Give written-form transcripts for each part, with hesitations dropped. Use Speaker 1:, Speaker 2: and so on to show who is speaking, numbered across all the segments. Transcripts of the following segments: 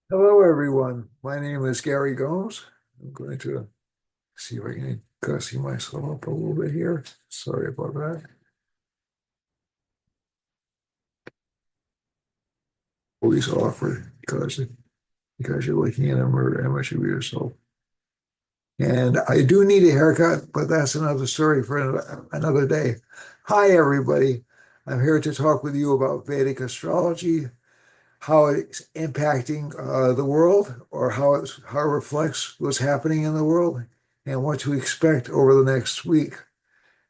Speaker 1: Hello, everyone. My name is Gary Gomes. I'm going to see if I can gussy myself up a little bit here. Sorry about that. Always awkward because you're looking at a murder image of yourself. And I do need a haircut, but that's another story for another day. Hi, everybody. I'm here to talk with you about Vedic astrology, how it's impacting the world, or how it reflects what's happening in the world, and what to expect over the next week.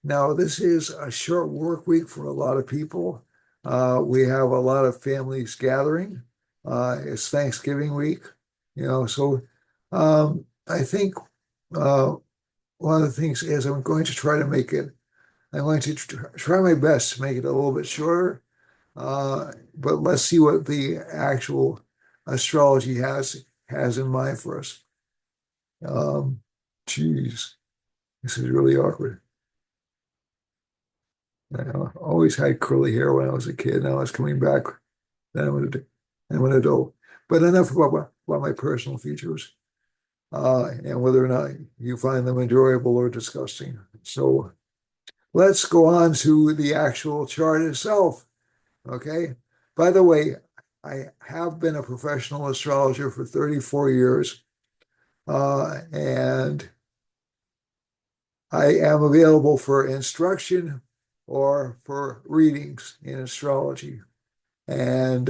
Speaker 1: Now, this is a short work week for a lot of people. We have a lot of families gathering. It's Thanksgiving week, so I think uh, one of the things is I'm going to try my best to make it a little bit shorter, but let's see what the actual astrology has in mind for us. Um, Geez, this is really awkward. I always had curly hair when I was a kid. Now it's coming back. Then I'm an adult. But enough about my personal features and whether or not you find them enjoyable or disgusting. So let's go on to the actual chart itself. Okay. By the way, I have been a professional astrologer for 34 years, and I am available for instruction or for readings in astrology. And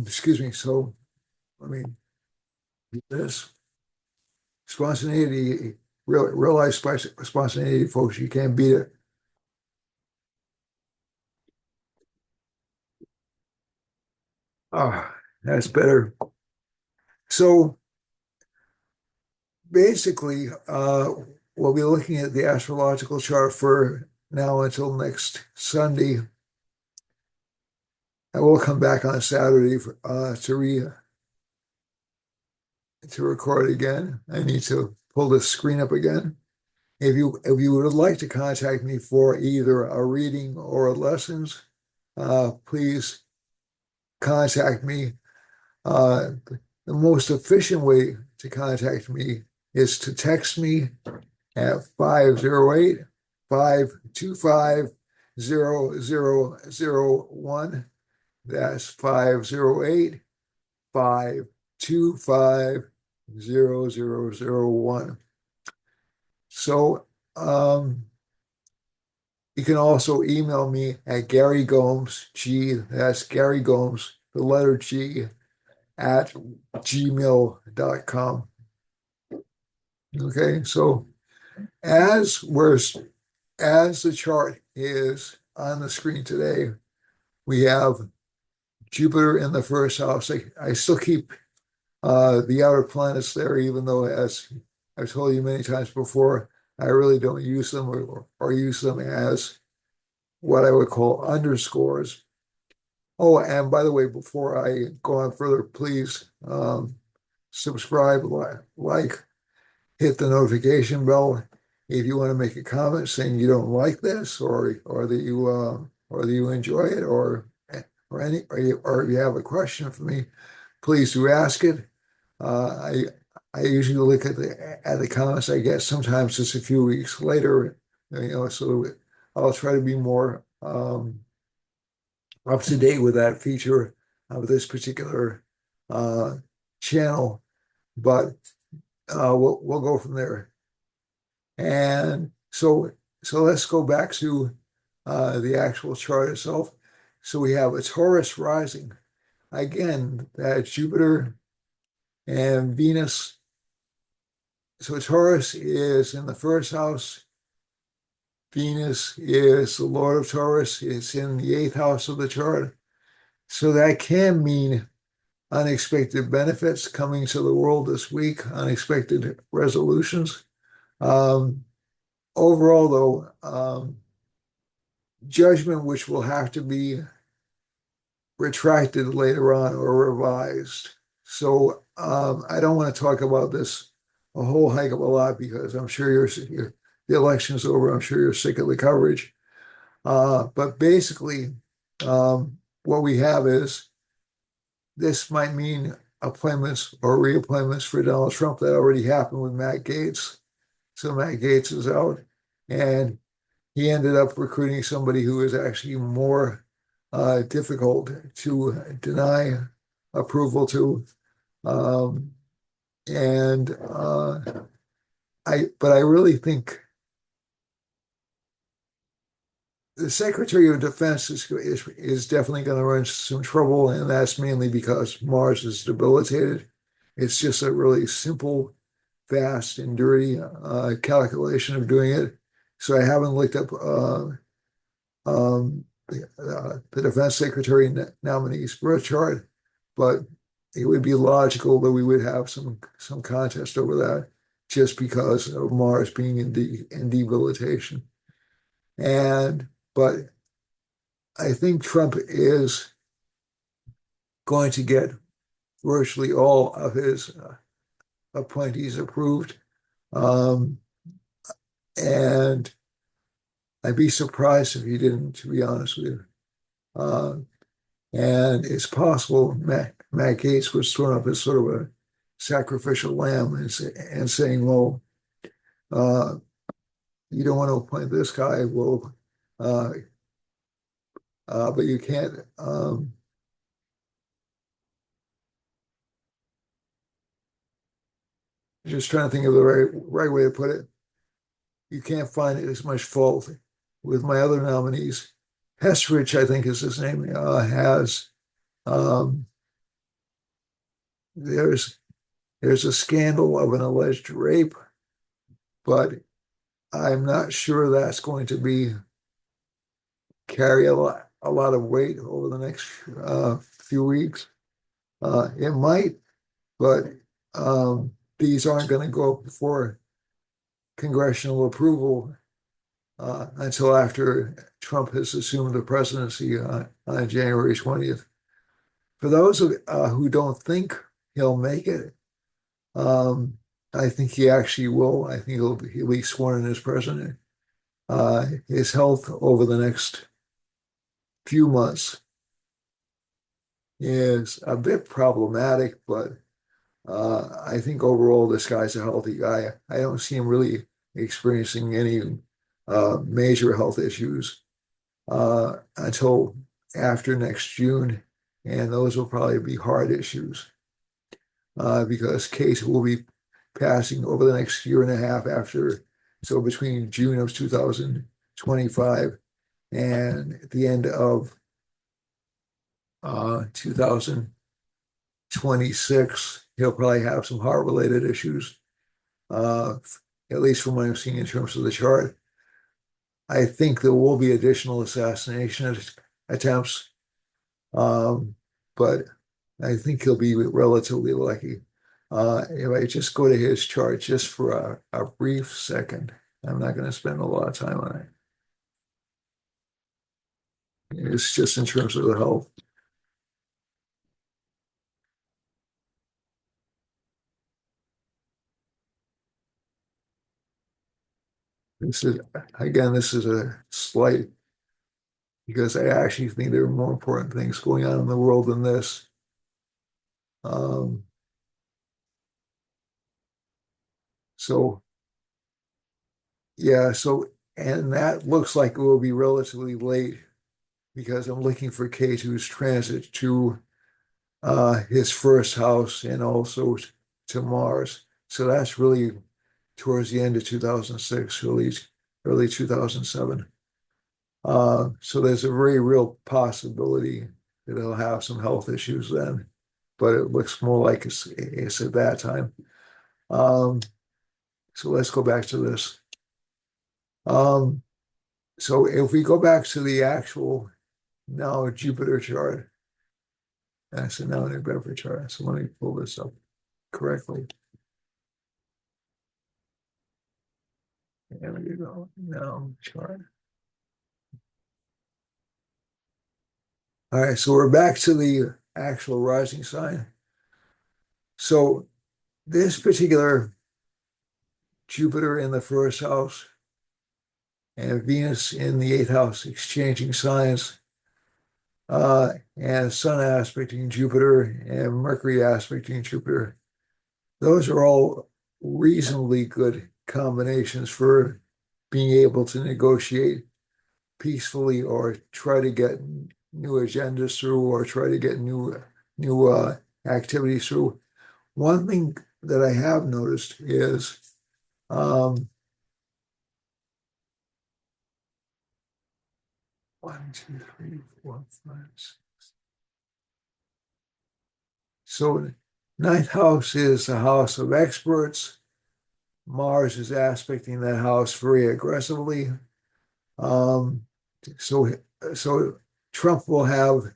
Speaker 1: excuse me. So, I mean, this spontaneity, real life spontaneity, folks, you can't beat it. Ah, that's better. So basically, we'll be looking at the astrological chart for now until next Sunday. I will come back on Saturday to record again. I need to pull the screen up again. If you would like to contact me for either a reading or lessons, please contact me. The most efficient way to contact me is to text me at 508 525 0001. That's 508 525 0001. So you can also email me at Gary Gomes, that's Gary Gomes, the letter G, at gmail.com. Okay, so as we're as the chart is on the screen today, we have Jupiter in the first house. I still keep the outer planets there, even though, as I've told you many times before, I really don't use them or use them as what I would call underscores. Oh, and by the way, before I go on further, please subscribe, like, hit the notification bell if you want to make a comment saying you don't like this or that you enjoy it or if you have a question for me, please do ask it. I usually look at the comments I get. Sometimes it's a few weeks later, so I'll try to be more up to date with that feature of this particular uh, channel. But we'll go from there. And so let's go back to the actual chart itself. So we have a Taurus rising. Again, that's Jupiter and Venus. So Taurus is in the first house. Venus is the Lord of Taurus. It's in the eighth house of the chart. So that can mean unexpected benefits coming to the world this week, unexpected resolutions. Um, Overall, though, judgment which will have to be retracted later on or revised. So I don't want to talk about this a whole heck of a lot because I'm sure the election's over. I'm sure you're sick of the coverage. But basically, what we have is this might mean appointments or reappointments for Donald Trump that already happened with Matt Gaetz. So Matt Gaetz is out, and he ended up recruiting somebody who is actually more difficult to deny approval to. Um, and but I really think the Secretary of Defense is definitely going to run into some trouble, and that's mainly because Mars is debilitated. It's just a really simple, fast, and dirty calculation of doing it. So I haven't looked up the Defense Secretary nominee's birth chart, but it would be logical that we would have some contest over that just because of Mars being in debilitation. But I think Trump is going to get virtually all of his appointees approved. Um, and I'd be surprised if he didn't, to be honest with you. And it's possible Matt Gaetz was thrown up as sort of a sacrificial lamb and saying, well, uh, you don't want to appoint this guy, well, uh, but you can't. Just trying to think of the right way to put it. You can't find as much fault with my other nominees. Hesrich, I think is his name, has um, there's a scandal of an alleged rape, but I'm not sure that's going to be carry a lot of weight over the next few weeks. It might, but these aren't going to go up for congressional approval until after Trump has assumed the presidency on January 20th. For those who don't think he'll make it, I think he actually will. I think he'll be sworn in as president. His health over the next few months is a bit problematic, but I think overall this guy's a healthy guy. I don't see him really experiencing any major health issues until after next June, and those will probably be hard issues because Kate will be passing over the next year and a half after, so between June of 2025 and at the end of 2026, he'll probably have some heart-related issues, at least from what I'm seeing in terms of the chart. I think there will be additional assassination attempts, but I think he'll be relatively lucky. If I just go to his chart just for a brief second, I'm not going to spend a lot of time on it. It's just in terms of the health. This is, again, this is a slight, because I actually think there are more important things going on in the world than this. Um, so, yeah, and that looks like it will be relatively late because I'm looking for K2's transit to his first house and also to Mars. So that's really towards the end of 2006, early 2007. So there's a very real possibility that he'll have some health issues then, but it looks more like it's at that time. Um, so let's go back to this. So if we go back to the actual now Jupiter chart, that's a now New Bedford chart. So let me pull this up correctly. There we go. Now chart. All right, so we're back to the actual rising sign. So this particular Jupiter in the first house and Venus in the eighth house exchanging signs and Sun aspecting Jupiter and Mercury aspecting Jupiter. Those are all reasonably good combinations for being able to negotiate peacefully or try to get new agendas through or try to get new activities through. One thing that I have noticed is um, 1, 2, 3, 4, 5, 6. So ninth house is the house of experts. Mars is aspecting that house very aggressively. Um, so so Trump will have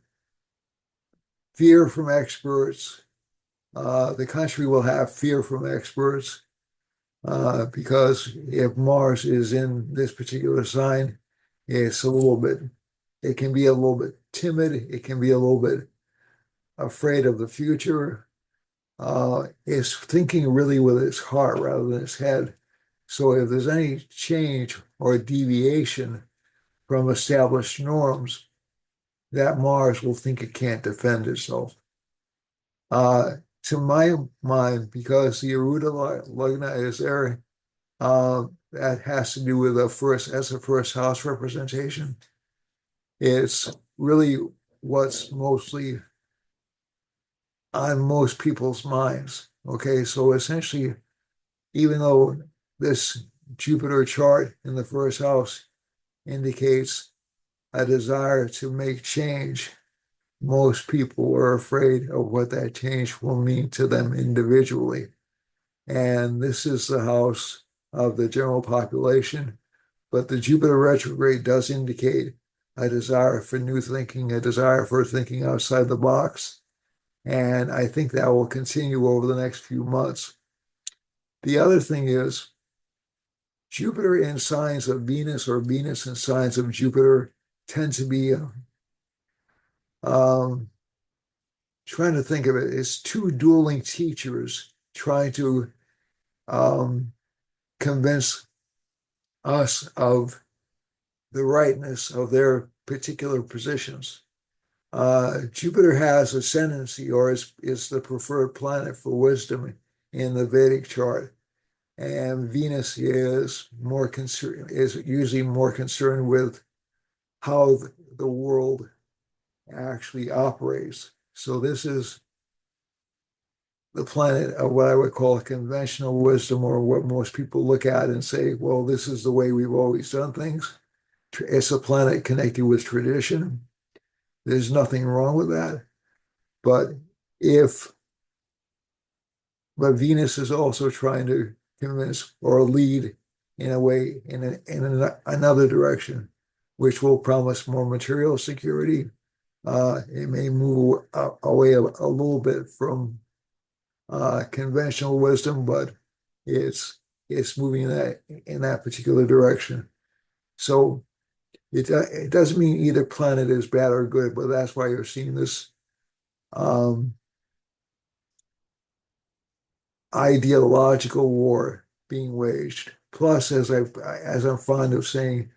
Speaker 1: fear from experts. The country will have fear from experts because if Mars is in this particular sign, it's a little bit, it can be a little bit timid. It can be a little bit afraid of the future. It's thinking really with its heart rather than its head. So if there's any change or deviation from established norms, that Mars will think it can't defend itself. Uh, to my mind, because the Aruda Lugna is there, that has to do with the first, as a first house representation. It's really what's mostly on most people's minds. Okay, so essentially, even though this Jupiter chart in the first house indicates a desire to make change, most people are afraid of what that change will mean to them individually. And this is the house of the general population. But the Jupiter retrograde does indicate a desire for new thinking, a desire for thinking outside the box. And I think that will continue over the next few months. The other thing is Jupiter in signs of Venus or Venus in signs of Jupiter tend to be um, trying to think of it as two dueling teachers trying to um, convince us of the rightness of their particular positions. Jupiter has ascendancy or is the preferred planet for wisdom in the Vedic chart. And Venus is usually more concerned with how the world actually operates. So this is the planet of what I would call conventional wisdom, or what most people look at and say, well, this is the way we've always done things. It's a planet connected with tradition. There's nothing wrong with that. But if but Venus is also trying to convince or lead in a way another direction, which will promise more material security. It may move away a little bit from conventional wisdom, but it's moving in that particular direction. So it doesn't mean either planet is bad or good, but that's why you're seeing this um, ideological war being waged. Plus, as I'm fond of saying,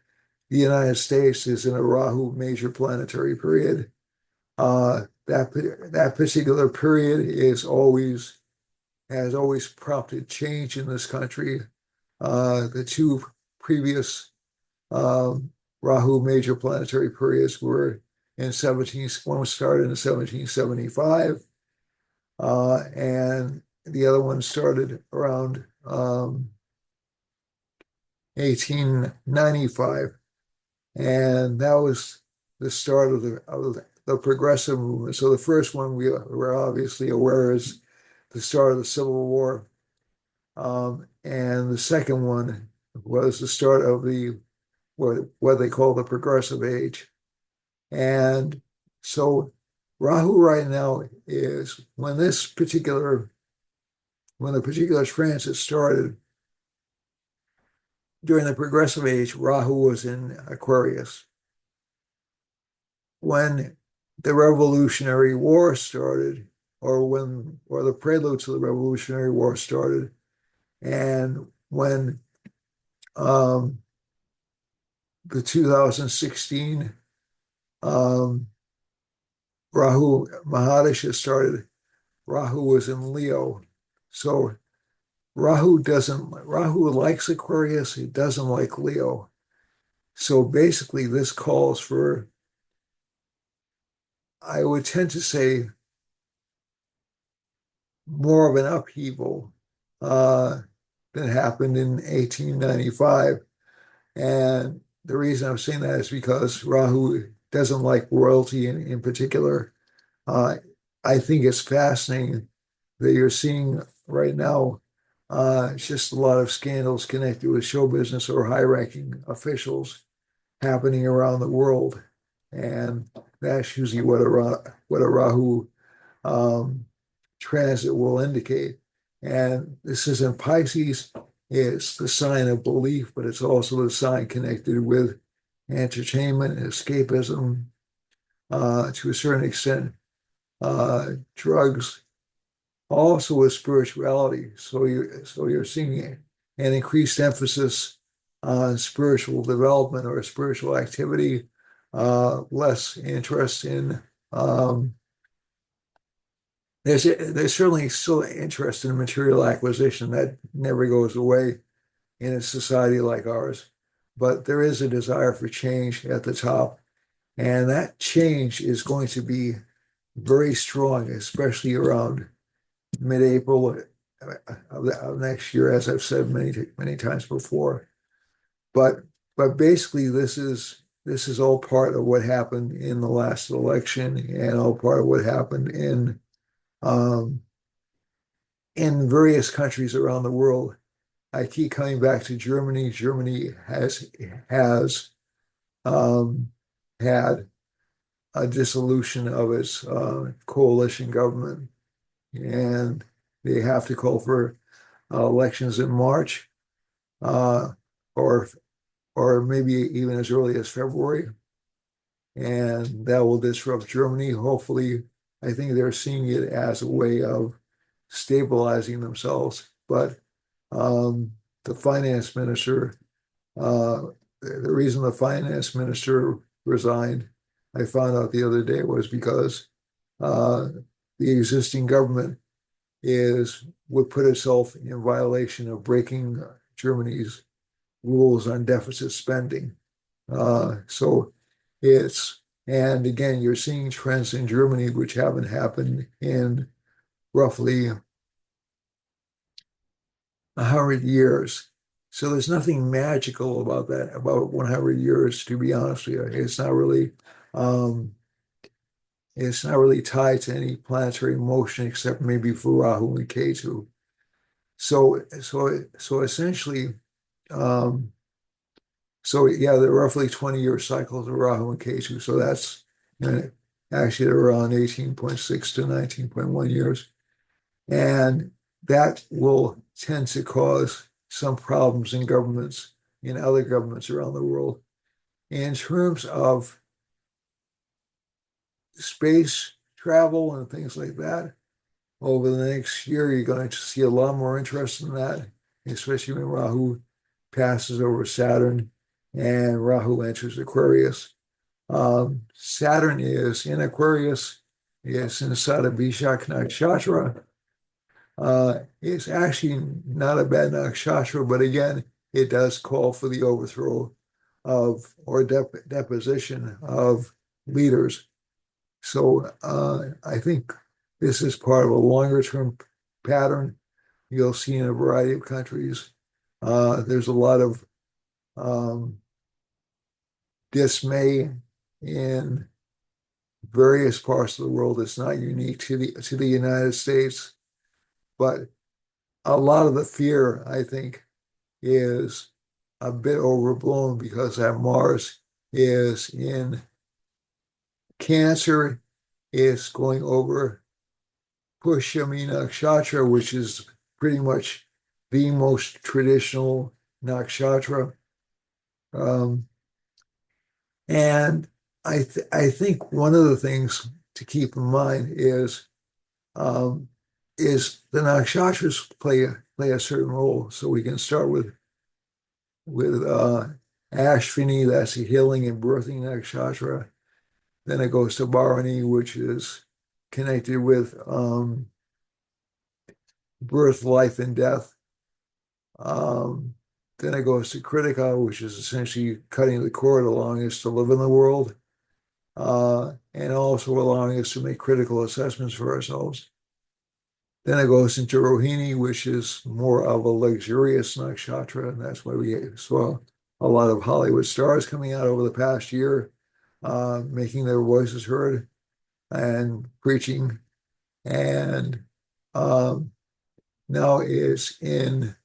Speaker 1: the United States is in a Rahu major planetary period. That particular period has always prompted change in this country. The two previous um, Rahu major planetary periods were in 17, one started in 1775, and the other one started around 1895. And that was the start of the progressive movement. So the first one we're obviously aware is the start of the Civil War. And the second one was the start of what they call the progressive age. And so Rahu right now is when the particular transit started during the progressive age, Rahu was in Aquarius. When the Revolutionary War started, or the prelude to the Revolutionary War started, and when um, the 2016 um, Rahu Mahadasha started, Rahu was in Leo. So Rahu likes Aquarius, he doesn't like Leo. So basically this calls for, I would tend to say, more of an upheaval uh, that happened in 1895. And the reason I'm saying that is because Rahu doesn't like royalty in particular. Uh, I think it's fascinating that you're seeing right now just a lot of scandals connected with show business or high-ranking officials happening around the world. And that's usually what a Rahu um, transit will indicate. And this is in Pisces. It's the sign of belief, but it's also the sign connected with entertainment, escapism, to a certain extent, drugs, also with spirituality. So you're seeing an increased emphasis on spiritual development or spiritual activity, less interest in there's certainly still interest in material acquisition that never goes away in a society like ours. But there is a desire for change at the top. And that change is going to be very strong, especially around mid-April of next year, as I've said many times before. But basically, this is all part of what happened in the last election and all part of what happened um, in various countries around the world. I keep coming back to Germany. Germany has um, had a dissolution of its coalition government, and they have to call for elections in March, uh, or maybe even as early as February, and that will disrupt Germany. Hopefully, I think they're seeing it as a way of stabilizing themselves. But um, the finance minister, uh, the reason the finance minister resigned, I found out the other day, was because uh, the existing government would put itself in violation of breaking Germany's rules on deficit spending. So it's, and again, you're seeing trends in Germany which haven't happened in roughly 100 years. So there's nothing magical about that, about 100 years, to be honest with you. Um, it's not really tied to any planetary motion except maybe for Rahu and Ketu. So essentially, um, so yeah, they're roughly 20-year cycles of Rahu and Ketu. So that's actually around 18.6 to 19.1 years. And that will tend to cause some problems in other governments around the world. In terms of space travel and things like that, over the next year, you're going to see a lot more interest in that, especially when Rahu passes over Saturn and Rahu enters Aquarius. Saturn is in Aquarius, is inside of Vishak Nakshatra. It's actually not a bad nakshatra, but again, it does call for the overthrow of or deposition of leaders. So I think this is part of a longer term pattern you'll see in a variety of countries. There's a lot of um, dismay in various parts of the world. It's not unique to the United States, but a lot of the fear, I think, is a bit overblown because that Mars is in Cancer, is going over Pushyami Nakshatra, which is pretty much the most traditional nakshatra. Um, and I think one of the things to keep in mind um, is the nakshatras play a certain role. So we can start with Ashvini, that's a healing and birthing nakshatra. Then it goes to Bharani, which is connected with birth, life, and death. Um, then it goes to Kritika, which is essentially cutting the cord, allowing us to live in the world, and also allowing us to make critical assessments for ourselves. Then it goes into Rohini, which is more of a luxurious nakshatra, and that's why we saw a lot of Hollywood stars coming out over the past year, making their voices heard and preaching. And um, now it's in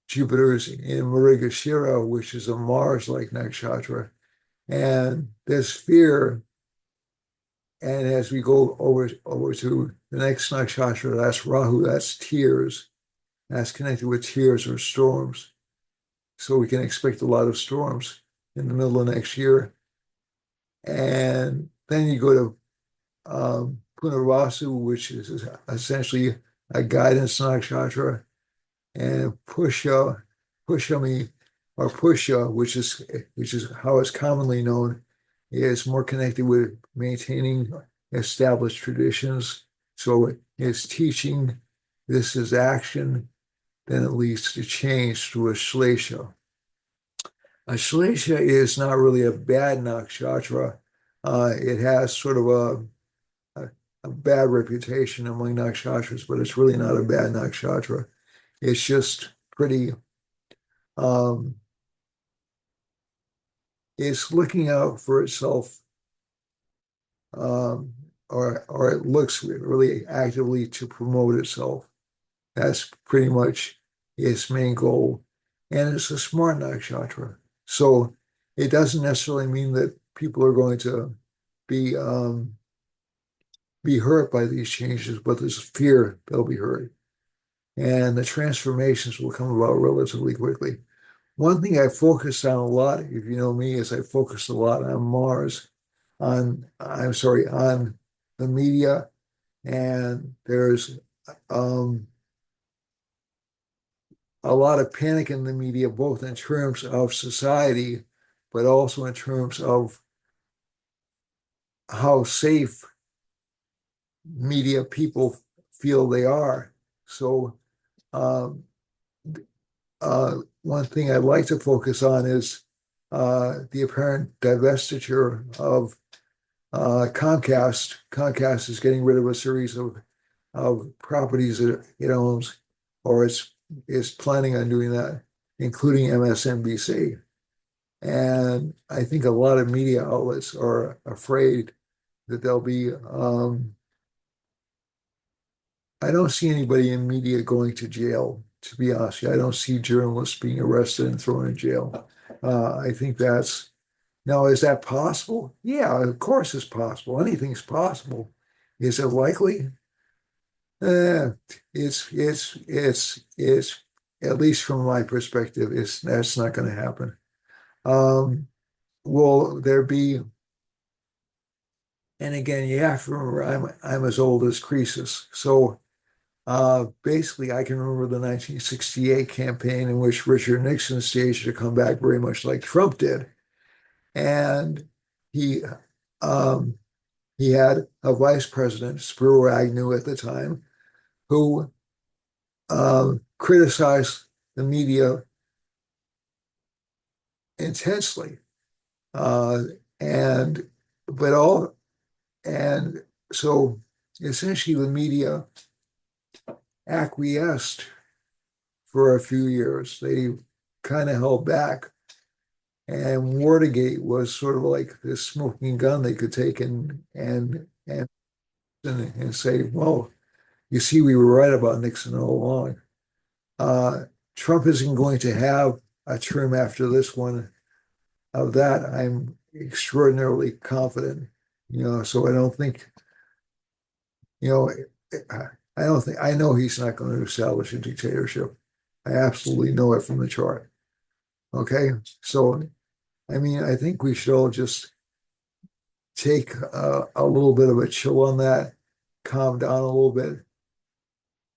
Speaker 1: Jupiter's in Mrigashira, which is a Mars-like nakshatra. And this fear, and as we go over to the next nakshatra, that's Rahu, that's tears. That's connected with tears or storms. So we can expect a lot of storms in the middle of next year. And then you go to Punarvasu, which is essentially a guidance nakshatra, and Pushami or Pusha, which is how it's commonly known, is more connected with maintaining established traditions. So it's teaching, this is action, then it leads to change through a Shlesha. A Shlesha is not really a bad nakshatra. It has sort of a, a bad reputation among nakshatras, but it's really not a bad nakshatra. It's just pretty, um, it's looking out for itself, um, or it looks really actively to promote itself. That's pretty much its main goal. And it's a smart nakshatra. So it doesn't necessarily mean that people are going to be be hurt by these changes, but there's fear they'll be hurt. And the transformations will come about relatively quickly. One thing I focus on a lot, if you know me, is I focus a lot on Mars, I'm sorry, on the media, and there's um, a lot of panic in the media, both in terms of society, but also in terms of how safe media people feel they are. So, um, one thing I'd like to focus on is the apparent divestiture of Comcast. Comcast is getting rid of a series of properties that it owns, or it's planning on doing that, including MSNBC. And I think a lot of media outlets are afraid that they'll be, I don't see anybody in media going to jail, to be honest. I don't see journalists being arrested and thrown in jail. I think that's, now, is that possible? Yeah, of course it's possible. Anything's possible. Is it likely? Eh, it's, at least from my perspective, that's not going to happen. Um, will there be, and again, you have to remember, I'm as old as Croesus. So basically, I can remember the 1968 campaign in which Richard Nixon staged a comeback very much like Trump did. And he um, he had a vice president, Spiro Agnew at the time, who criticized the media intensely. Uh, and but all and so essentially the media acquiesced for a few years. They kind of held back. And Watergate was sort of like this smoking gun they could take and say, well, you see, we were right about Nixon all along. Uh, Trump isn't going to have a term after this one. Of that, I'm extraordinarily confident. So I don't think, you know, I don't think, I know he's not going to establish a dictatorship. I absolutely know it from the chart. Okay. So, I mean, I think we should all just take a little bit of a chill on that, calm down a little bit.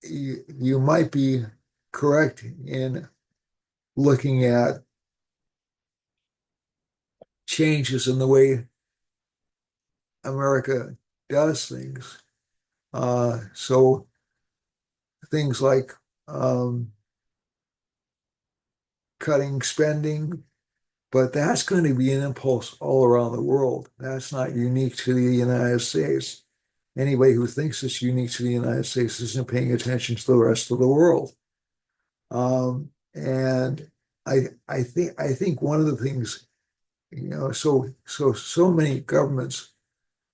Speaker 1: You might be correct in looking at changes in the way America does things. So things like um, cutting spending, but that's going to be an impulse all around the world. That's not unique to the United States. Anybody who thinks it's unique to the United States isn't paying attention to the rest of the world. And I think one of the things, so many governments,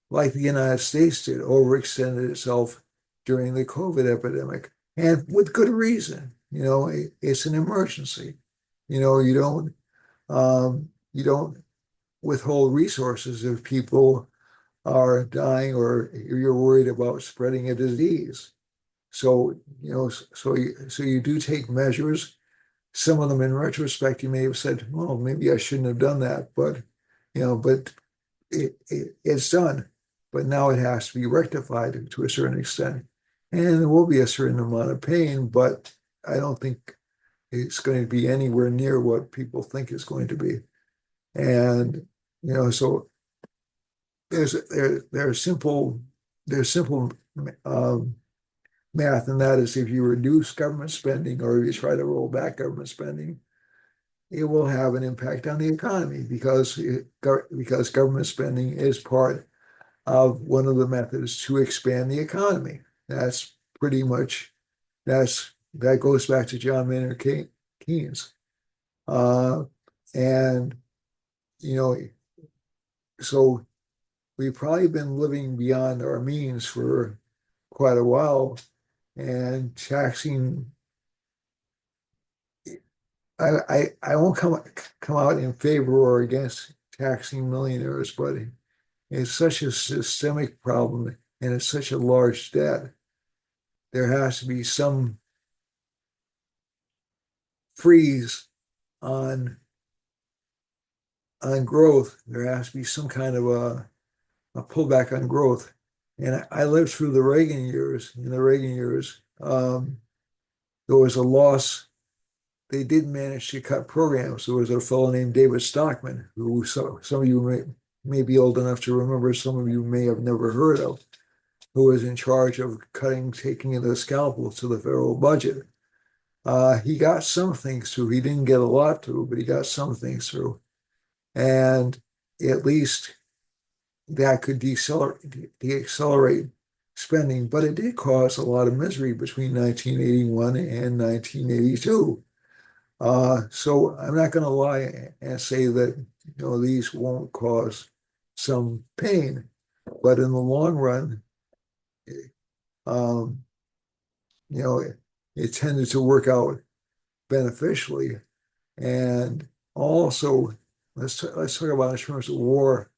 Speaker 1: like the United States did, overextended itself during the COVID epidemic, and with good reason. It's an emergency. You know, you don't withhold resources if people are dying or you're worried about spreading a disease. So you do take measures. Some of them in retrospect, you may have said, well, maybe I shouldn't have done that, but it's done. But now it has to be rectified to a certain extent. And there will be a certain amount of pain, but I don't think it's going to be anywhere near what people think it's going to be. And so there's simple um, math, and that is if you reduce government spending or if you try to roll back government spending, it will have an impact on the economy because government spending is part of one of the methods to expand the economy. That's pretty much that goes back to John Maynard Keynes. Uh, and you know, so we've probably been living beyond our means for quite a while, and taxing. I won't come out in favor or against taxing millionaires, but it's such a systemic problem and it's such a large debt. There has to be some freeze on growth. There has to be some kind of a pullback on growth. And I lived through the Reagan years. In the Reagan years, there was a loss. They did manage to cut programs. There was a fellow named David Stockman, who some of you may be old enough to remember, some of you may have never heard of, who was in charge of taking in the scalpel to the federal budget. He got some things through. He didn't get a lot through, but he got some things through. And at least that could deaccelerate spending, but it did cause a lot of misery between 1981 and 1982. So I'm not going to lie and say that these won't cause some pain, but in the long run, um, it tended to work out beneficially. And also, let's talk about in terms of war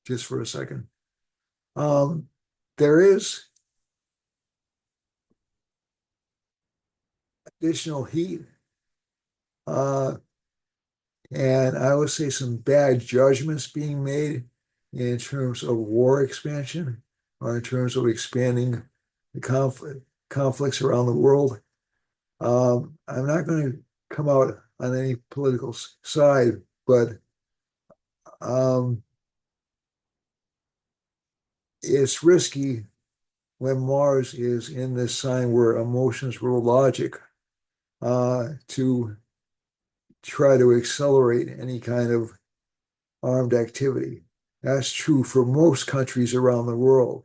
Speaker 1: just for a second. There is additional heat, uh, and I would say some bad judgments being made in terms of war expansion or in terms of expanding the conflicts around the world. I'm not going to come out on any political side, but um, it's risky when Mars is in this sign where emotions rule logic, to try to accelerate any kind of armed activity. That's true for most countries around the world.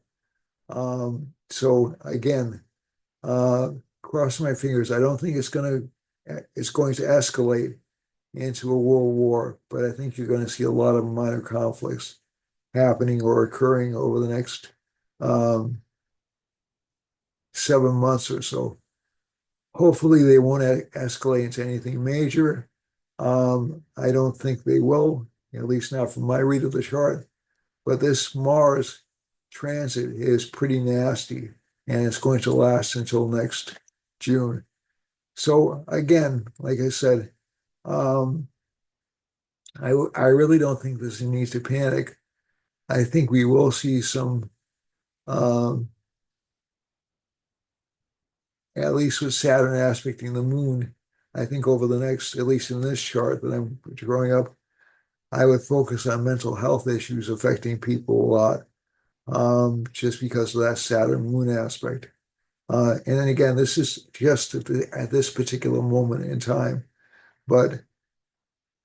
Speaker 1: So again, cross my fingers. I don't think it's going to escalate into a world war, but I think you're going to see a lot of minor conflicts happening or occurring over the next 7 months or so. Hopefully, they won't escalate into anything major. I don't think they will, at least not from my read of the chart. But this Mars transit is pretty nasty, and it's going to last until next June. So again, like I said, um, I really don't think there's a need to panic. I think we will see some, um, at least with Saturn aspecting the moon. I think over the next, at least in this chart that I'm drawing up, I would focus on mental health issues affecting people a lot. just because of that Saturn moon aspect. And then again, this is just at this particular moment in time, but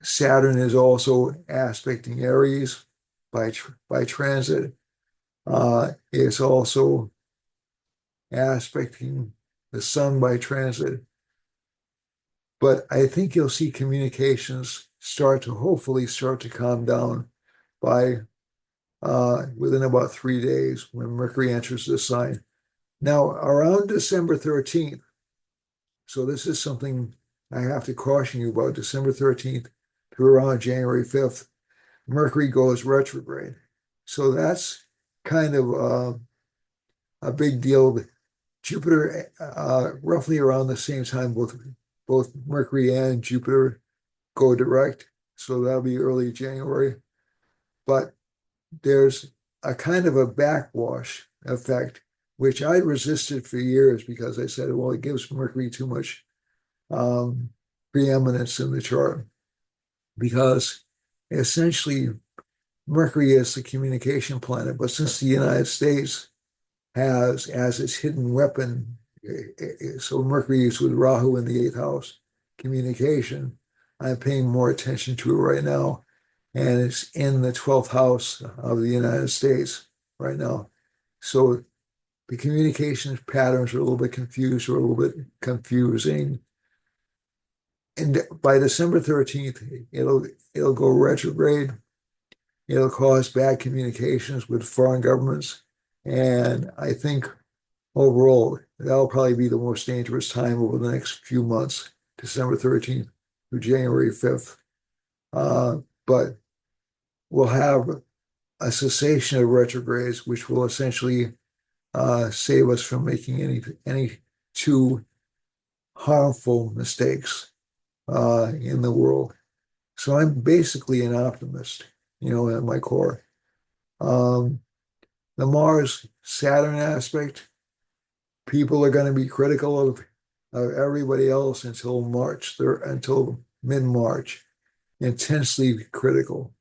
Speaker 1: Saturn is also aspecting Aries by transit. It's also aspecting the Sun by transit. But I think you'll see communications hopefully start to calm down by within about 3 days when Mercury enters the sign. Now, around December 13th, so this is something I have to caution you about, December 13th to around January 5th, Mercury goes retrograde. So that's kind of a big deal. Jupiter, roughly around the same time, both Mercury and Jupiter go direct. So that'll be early January. But there's a kind of a backwash effect, which I resisted for years because I said, well, it gives Mercury too much preeminence in the chart because essentially Mercury is the communication planet. But since the United States has as its hidden weapon, so Mercury is with Rahu in the eighth house, communication, I'm paying more attention to it right now. And it's in the 12th house of the United States right now. So the communication patterns are a little bit confused or a little bit confusing. And by December 13th, it'll go retrograde. It'll cause bad communications with foreign governments. And I think overall, that'll probably be the most dangerous time over the next few months, December 13th through January 5th. But we'll have a cessation of retrogrades, which will essentially save us from making any too harmful mistakes in the world. So I'm basically an optimist, at my core. The Mars Saturn aspect, people are going to be critical of everybody else until until mid-March, intensely critical.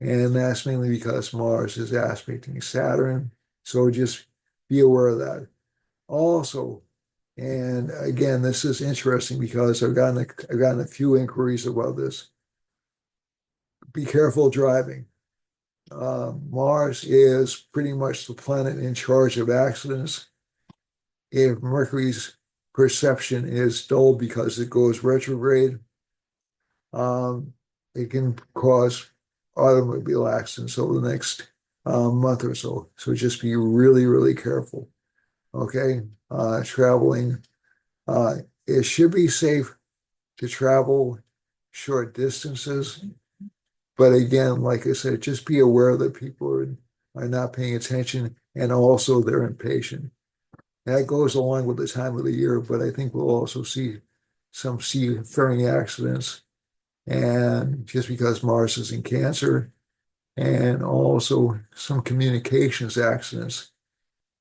Speaker 1: And that's mainly because Mars is aspecting Saturn. So just be aware of that. Also, and again, this is interesting because I've gotten a few inquiries about this. Be careful driving. Mars is pretty much the planet in charge of accidents. If Mercury's perception is dull because it goes retrograde, it can cause automobile accidents over the next month or so. So just be really, really careful. Okay, traveling. It should be safe to travel short distances, but again, like I said, just be aware that people are not paying attention, and also they're impatient. That goes along with the time of the year, but I think we'll also see some seafaring accidents, and just because Mars is in Cancer, and also some communications accidents,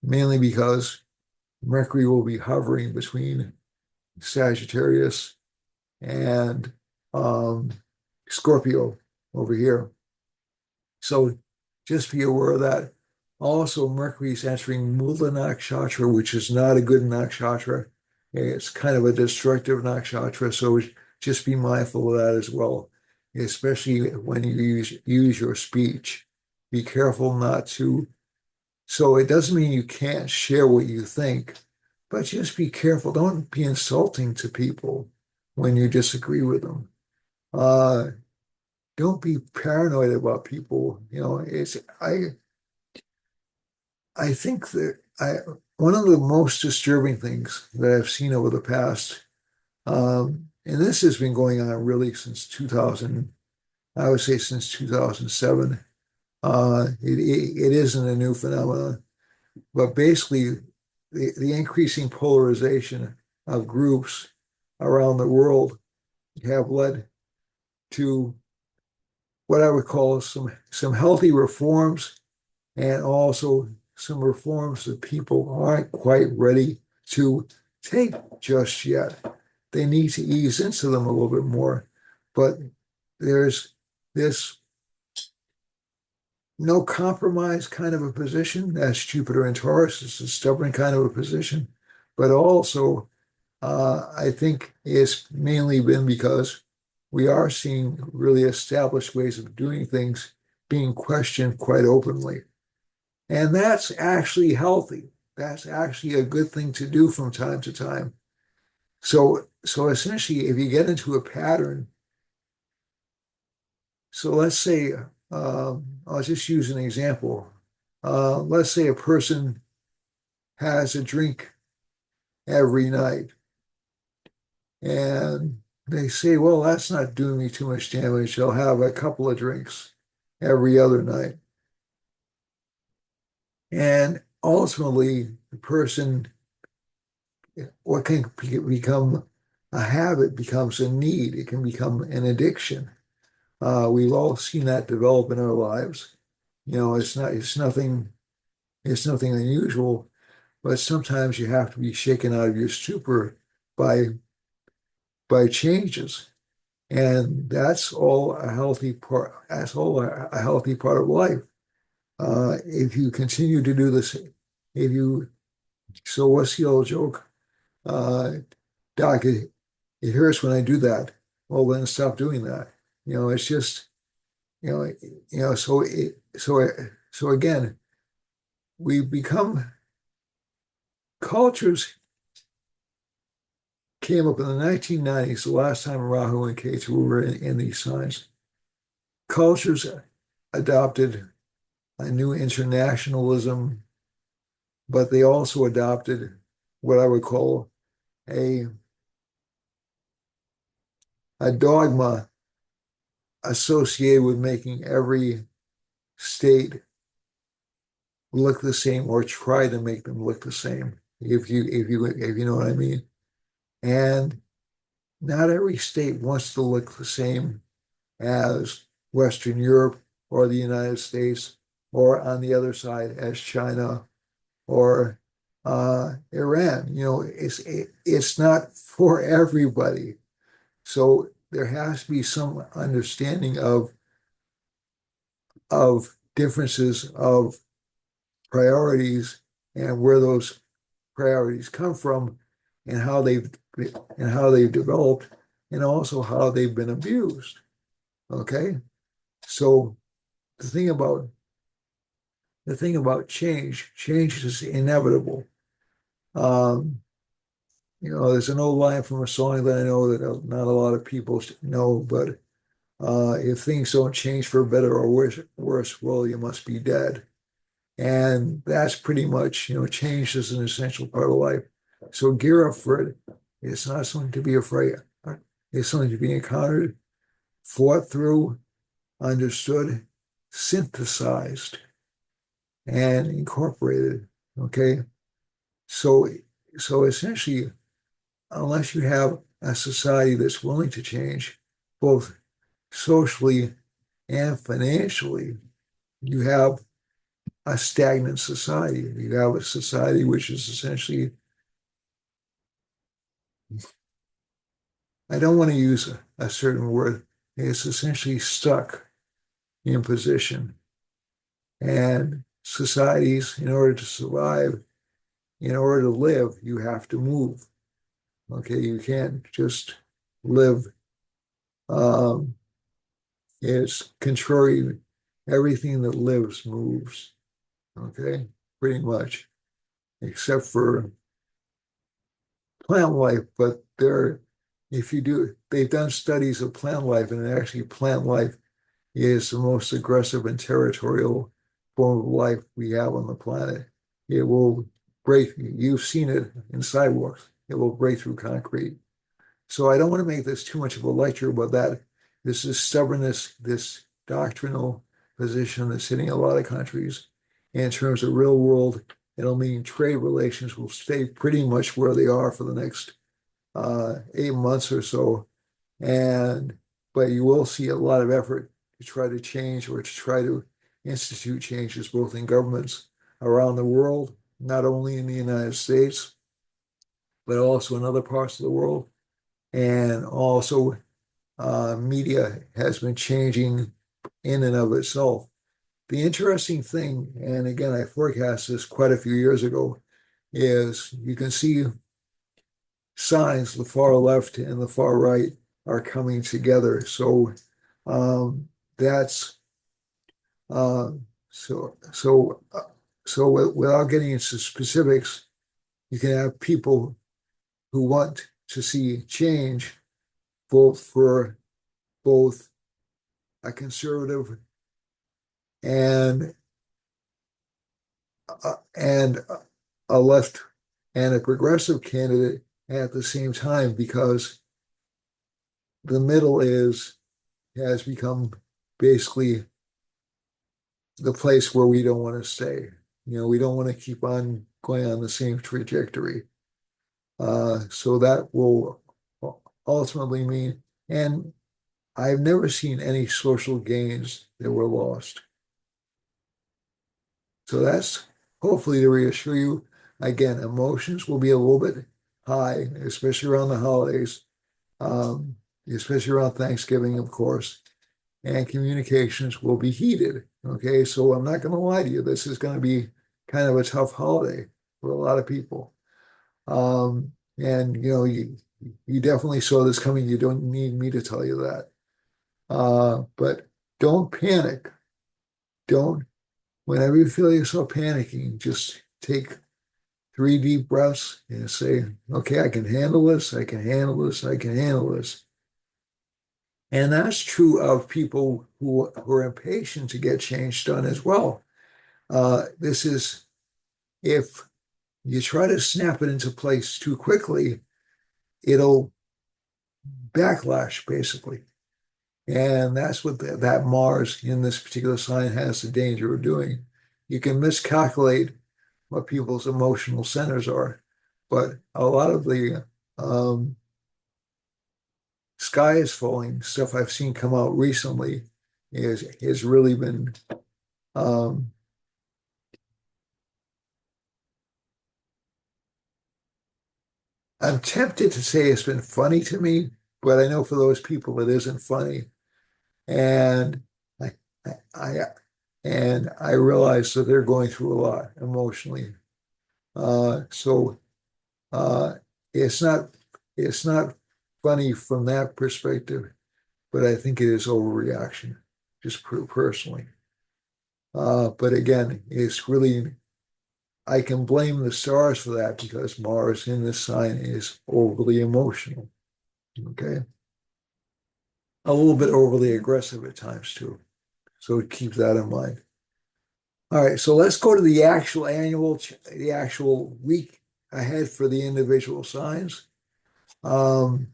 Speaker 1: mainly because Mercury will be hovering between Sagittarius and Scorpio over here. So just be aware of that. Also, Mercury is entering Mula Nakshatra, which is not a good nakshatra. It's kind of a destructive nakshatra, so just be mindful of that as well, especially when you use your speech. Be careful not to. So it doesn't mean you can't share what you think, but just be careful. Don't be insulting to people when you disagree with them. Don't be paranoid about people. I think that one of the most disturbing things that I've seen over the past, and this has been going on really since 2000, I would say since 2007. It isn't a new phenomenon, but basically the increasing polarization of groups around the world have led to what I would call some healthy reforms, and also some reforms that people aren't quite ready to take just yet. They need to ease into them a little bit more. But there's this no compromise kind of a position. That's Jupiter in Taurus. It's a stubborn kind of a position. But also, I think it's mainly been because we are seeing really established ways of doing things being questioned quite openly. And that's actually healthy. That's actually a good thing to do from time to time. So essentially, if you get into a pattern, so let's say, I'll just use an example. Let's say a person has a drink every night and they say, well, that's not doing me too much damage. I'll have a couple of drinks every other night. And ultimately, the person, what can become a habit becomes a need. It can become an addiction. We've all seen that develop in our lives. It's nothing unusual, but sometimes you have to be shaken out of your stupor by changes. And that's all a healthy part. That's all a healthy part of life. If you continue to do this, if you, so what's the old joke? Uh, Doc, it hurts when I do that. Well, then stop doing that. It's just, you know, so again, we become cultures came up in the 1990s, the last time Rahu and Ketu were in these signs. Cultures adopted a new internationalism, but they also adopted what I would call a, a dogma associated with making every state look the same or try to make them look the same, if you know what I mean. And not every state wants to look the same as Western Europe or the United States, or on the other side as China or Iran. It's not for everybody. So there has to be some understanding of differences of priorities and where those priorities come from and how they've developed and also how they've been abused. Okay? So the thing about change is inevitable. Um, there's an old line from a song that I know that not a lot of people know, but if things don't change for better or worse, well, you must be dead. And that's pretty much, change is an essential part of life. So gear up for it. It's not something to be afraid of. It's something to be encountered, fought through, understood, synthesized, and incorporated. Okay. So, so essentially, unless you have a society that's willing to change, both socially and financially, you have a stagnant society. You have a society which is essentially, I don't want to use a certain word, it's essentially stuck in position. And societies, in order to survive, in order to live, you have to move. Okay, you can't just live. Um, it's contrary. Everything that lives moves. Okay, pretty much, except for plant life. But if you do, they've done studies of plant life, and actually, plant life is the most aggressive and territorial form of life we have on the planet. It will break. You've seen it in sidewalks. It will break through concrete. So I don't want to make this too much of a lecture about that. This is stubbornness, this doctrinal position that's hitting a lot of countries. And in terms of real world, it'll mean trade relations will stay pretty much where they are for the next 8 months or so. And but you will see a lot of effort to try to change or to try to institute changes both in governments around the world, not only in the United States, but also in other parts of the world. And also media has been changing in and of itself. The interesting thing, and again, I forecast this quite a few years ago, is you can see signs, the far left and the far right are coming together. So um, that's uh, so so without getting into specifics, you can have people who want to see change, both for both a conservative and and a left and a progressive candidate at the same time, because the middle is has become basically the place where we don't want to stay. We don't want to keep on going on the same trajectory. So that will ultimately mean, and I've never seen any social gains that were lost. So that's hopefully to reassure you. Again, emotions will be a little bit high, especially around the holidays, um, especially around Thanksgiving, of course, and communications will be heated. Okay, so I'm not going to lie to you. This is going to be kind of a tough holiday for a lot of people. And you definitely saw this coming. You don't need me to tell you that. But don't panic. Don't, whenever you feel yourself panicking, just take 3 deep breaths and say, okay, I can handle this. I can handle this. I can handle this. And that's true of people who are impatient to get change done as well. This is, if you try to snap it into place too quickly, it'll backlash basically. And that's what that Mars in this particular sign has the danger of doing. You can miscalculate what people's emotional centers are, but a lot of the um, sky is falling stuff I've seen come out recently has really been um, I'm tempted to say it's been funny to me, but I know for those people it isn't funny. And I, I and I realize that they're going through a lot emotionally. So uh, it's not it's not funny from that perspective, but I think it is overreaction, just personally. But again, it's really, I can blame the stars for that because Mars in this sign is overly emotional. Okay, a little bit overly aggressive at times too. So keep that in mind. All right, so let's go to the actual week ahead for the individual signs. Um,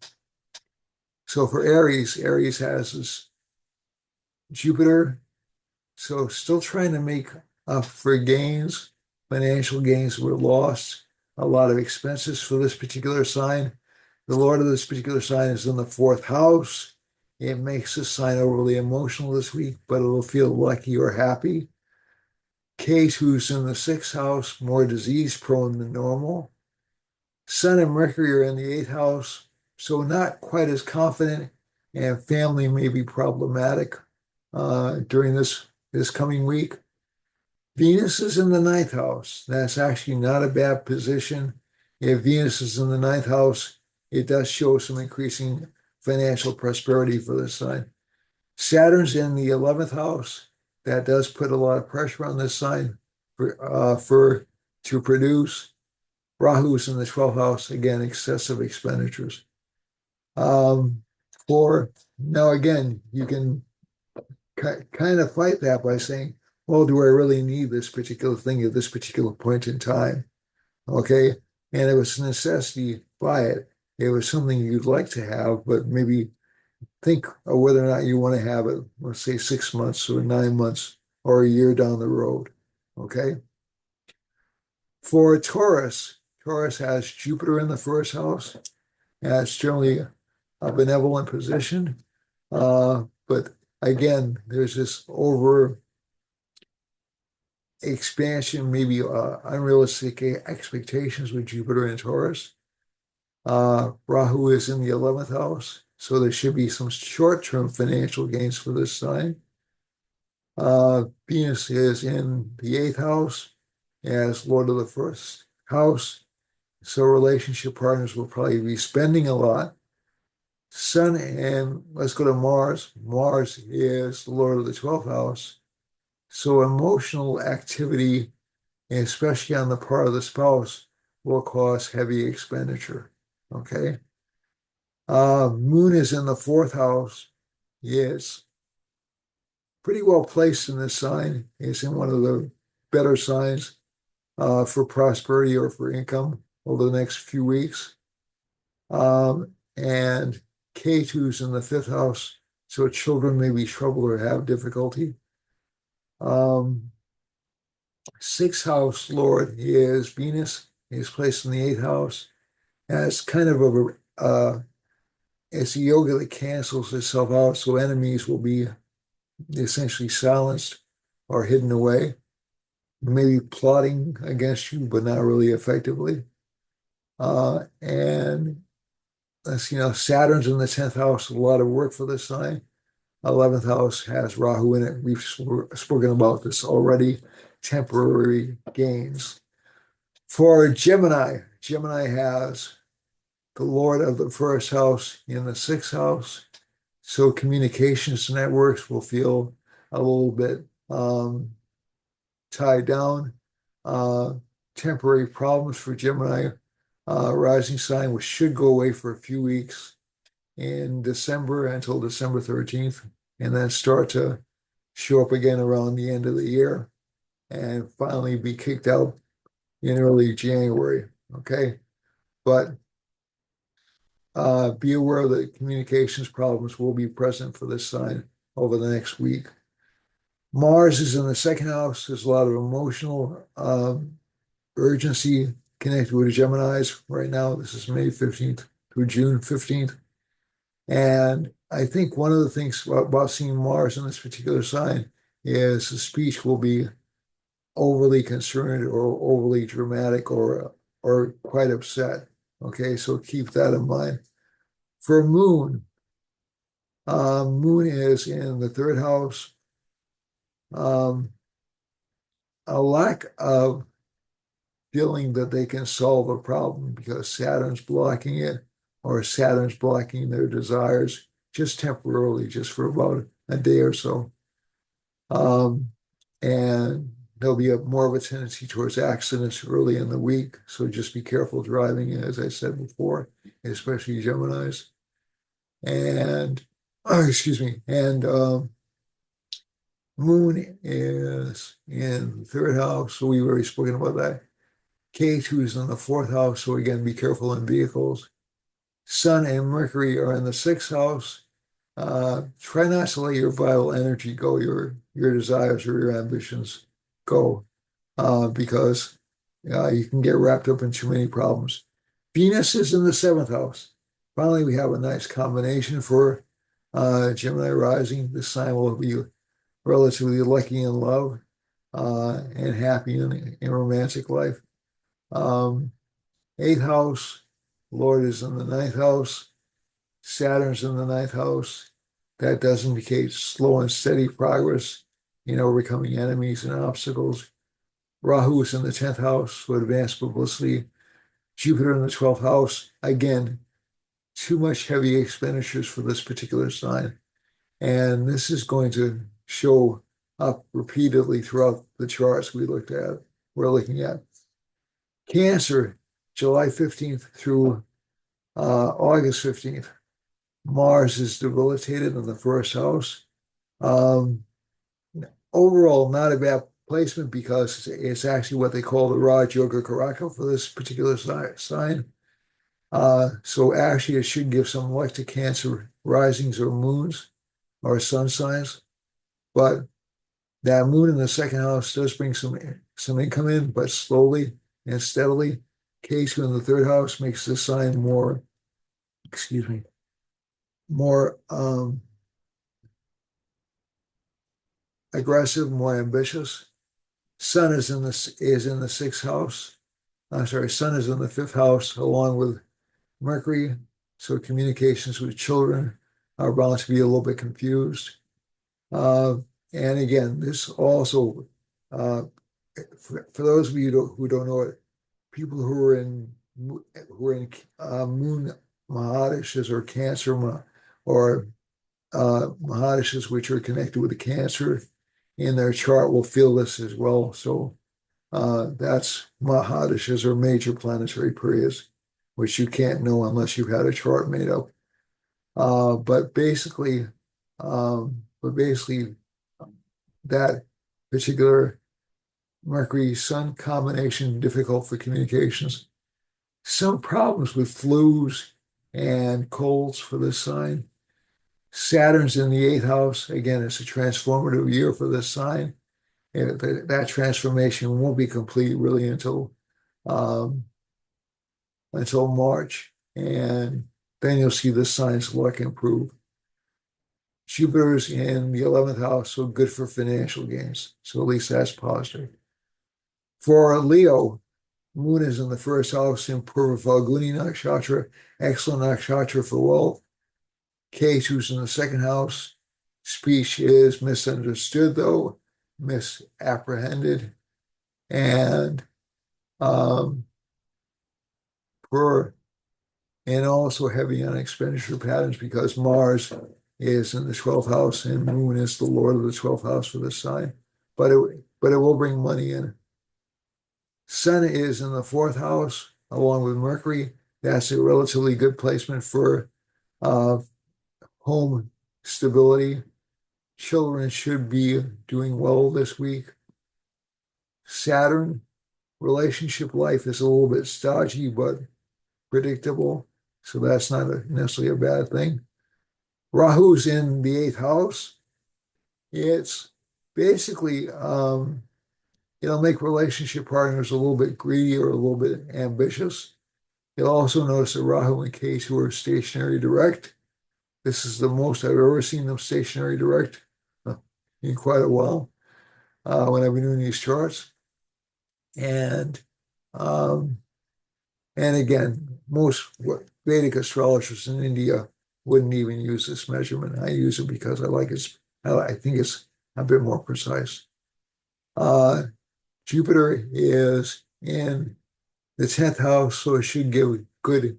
Speaker 1: so for Aries, Aries has this Jupiter, so still trying to make up for gains, financial gains were lost, a lot of expenses for this particular sign. The Lord of this particular sign is in the fourth house. It makes this sign overly emotional this week, but it'll feel lucky or happy. Kate, who's in the sixth house, more disease prone than normal. Sun and Mercury are in the eighth house, so not quite as confident, and family may be problematic during this coming week. Venus is in the ninth house. That's actually not a bad position. If Venus is in the ninth house, it does show some increasing financial prosperity for this sign. Saturn's in the 11th house. That does put a lot of pressure on this sign for to produce. Rahu's in the 12th house, again, excessive expenditures. Um, for now, again, you can kind of fight that by saying, well, do I really need this particular thing at this particular point in time? Okay. And it was a necessity, buy it. It was something you'd like to have, but maybe think of whether or not you want to have it, let's say 6 months or 9 months or a year down the road. Okay. For Taurus, Taurus has Jupiter in the first house. And it's generally a benevolent position. But again, there's this over expansion, maybe unrealistic expectations with Jupiter and Taurus. Rahu is in the 11th house, so there should be some short-term financial gains for this sign. Venus is in the eighth house as Lord of the first house. So relationship partners will probably be spending a lot. Sun and let's go to Mars. Mars is the Lord of the 12th house. So emotional activity, especially on the part of the spouse, will cause heavy expenditure. Okay. Moon is in the fourth house. Yes, pretty well placed in this sign. It's in one of the better signs for prosperity or for income over the next few weeks. And K2's in the fifth house, so children may be troubled or have difficulty. Um, Sixth house Lord is Venus. He's placed in the eighth house. And it's kind of it's a yoga that cancels itself out, so enemies will be essentially silenced or hidden away, maybe plotting against you, but not really effectively. And let's see now, Saturn's in the 10th house, a lot of work for this sign. 11th house has Rahu in it. We've spoken about this already. Temporary gains. For Gemini, Gemini has the Lord of the first house in the sixth house. So communications networks will feel a little bit tied down. Uh, Temporary problems for Gemini rising sign, which should go away for a few weeks in December until December 13th, and then start to show up again around the end of the year and finally be kicked out in early January. Okay. But be aware that communications problems will be present for this sign over the next week. Mars is in the second house. There's a lot of emotional urgency connected with Geminis right now. This is May 15th through June 15th. And I think one of the things about seeing Mars in this particular sign is the speech will be overly concerned or overly dramatic or quite upset. Okay, so keep that in mind. For Moon, Moon is in the third house. A lack of feeling that they can solve a problem because Saturn's blocking it or Saturn's blocking their desires just temporarily, just for about a day or so. And there'll be more of a tendency towards accidents early in the week. So just be careful driving, as I said before, especially Geminis. And, excuse me, and Moon is in the third house. So we've already spoken about that. K2 is in the fourth house. So again, be careful in vehicles. Sun and Mercury are in the sixth house. Try not to let your vital energy go, your desires or your ambitions go, because you can get wrapped up in too many problems. Venus is in the seventh house. Finally, we have a nice combination for Gemini rising. This sign will be relatively lucky in love and happy in romantic life. Eighth house, Lord is in the ninth house. Saturn's in the ninth house. That does indicate slow and steady progress in overcoming enemies and obstacles. Rahu is in the 10th house for advanced publicity. Jupiter in the 12th house. Again, too much heavy expenditures for this particular sign. And this is going to show up repeatedly throughout the charts we're looking at. Cancer, July 15th through August 15th. Mars is debilitated in the first house. Overall, not a bad placement because it's actually what they call the Raj Yoga Karaka for this particular sign. So actually, it should give some luck to Cancer risings or moons or sun signs. But that moon in the second house does bring some income in, but slowly and steadily. K2 in the third house makes the sign more, excuse me, more aggressive, more ambitious. Sun is in the sixth house. I'm sorry, Sun is in the fifth house along with Mercury. So communications with children are bound to be a little bit confused. And again, this also, uh, for those of you who don't know it, people who are in moon Mahadishas or Cancer or Mahadishas, which are connected with the Cancer in their chart, will feel this as well. So that's Mahadishas or major planetary periods, which you can't know unless you've had a chart made up. But basically, but basically, that particular Mercury Sun combination difficult for communications. Some problems with flus and colds for this sign. Saturn's in the eighth house. Again, it's a transformative year for this sign. And that transformation won't be complete really um, until March. And then you'll see the sign's luck improve. Jupiter's in the 11th house, so good for financial gains. So at least that's positive. For Leo, Moon is in the first house in Purva Falguni Nakshatra, excellent nakshatra for wealth. Ketu's in the second house. Speech is misunderstood, though, misapprehended. And um, for and also heavy on expenditure patterns because Mars is in the 12th house and Moon is the Lord of the 12th house for this sign. But it will bring money in. Sun is in the fourth house along with Mercury. That's a relatively good placement for uh, home stability. Children should be doing well this week. Saturn, relationship life is a little bit stodgy, but predictable. So that's not necessarily a bad thing. Rahu's in the eighth house. It's basically, it'll make relationship partners a little bit greedy or a little bit ambitious. You'll also notice that Rahu and Ketu are stationary direct. This is the most I've ever seen them stationary direct in quite a while when I've been doing these charts. And um, and again, most Vedic astrologers in India wouldn't even use this measurement. I use it because I think it's a bit more precise. Jupiter is in the 10th house, so it should give good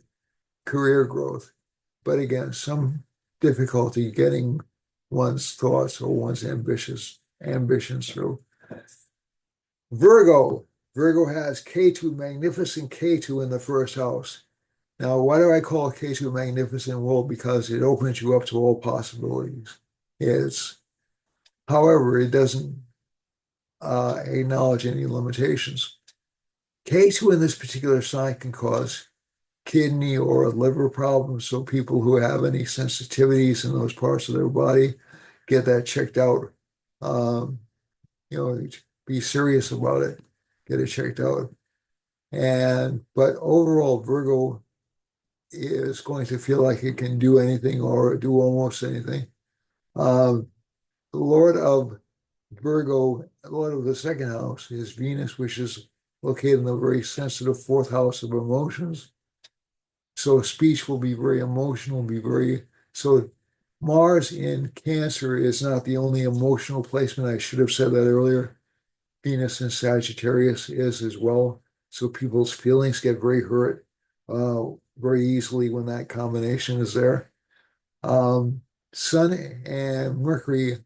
Speaker 1: career growth. But again, some difficulty getting one's thoughts or one's ambitions through. Virgo. Virgo has Ketu, magnificent Ketu in the first house. Now, why do I call Ketu magnificent? Well, because it opens you up to all possibilities. However, it doesn't acknowledge any limitations. Ketu in this particular sign can cause kidney or liver problems. So people who have any sensitivities in those parts of their body get that checked out. Be serious about it. Get it checked out. But overall, Virgo is going to feel like it can do anything or do almost anything. The Lord of Virgo, Lord of the second house, is Venus, which is located in the very sensitive fourth house of emotions. So speech will be very emotional, so Mars in Cancer is not the only emotional placement. I should have said that earlier. Venus in Sagittarius is as well. So people's feelings get very hurt very easily when that combination is there. Sun and Mercury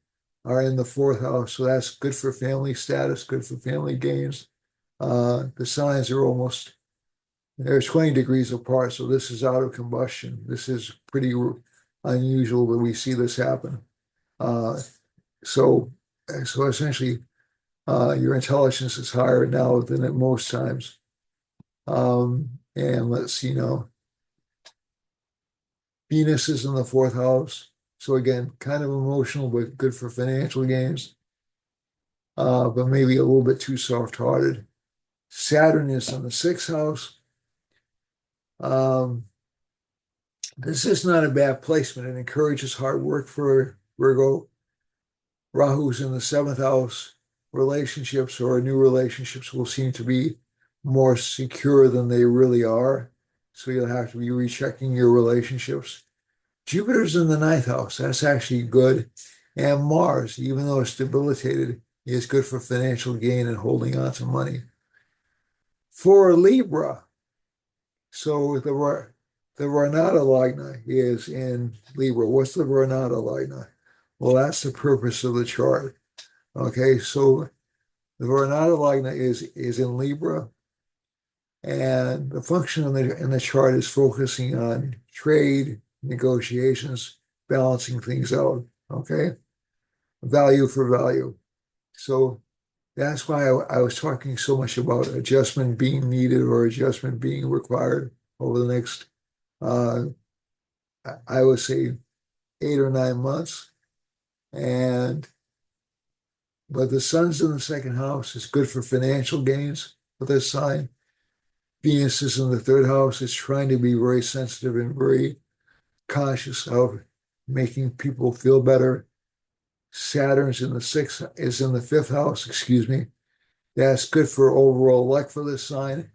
Speaker 1: are in the fourth house, so that's good for family status, good for family gains. The signs are they're 20 degrees apart, so this is out of combustion. This is pretty unusual that we see this happen. So essentially, your intelligence is higher now than at most times. And let's see now. Venus is in the fourth house. So again, kind of emotional, but good for financial gains. But maybe a little bit too soft-hearted. Saturn is in the sixth house. This is not a bad placement. It encourages hard work for Virgo. Rahu's in the seventh house. Relationships or new relationships will seem to be more secure than they really are. So you'll have to be rechecking your relationships. Jupiter's in the ninth house. That's actually good. And Mars, even though it's debilitated, is good for financial gain and holding on to money. For Libra, so the Renata Lagna is in Libra. What's the Renata Lagna? Well, that's the purpose of the chart. Okay, so the Renata Lagna is in Libra, and the function in the chart is focusing on trade, negotiations, balancing things out. Okay, value for value. So that's why I was talking so much about adjustment being needed or adjustment being required over the next, uh, I would say, 8 or 9 months. And but the sun's in the second house. It's good for financial gains for this sign. Venus is in the third house. It's trying to be very sensitive and very cautious of making people feel better. Saturn's in the sixth, is in the fifth house, excuse me. That's good for overall luck for this sign.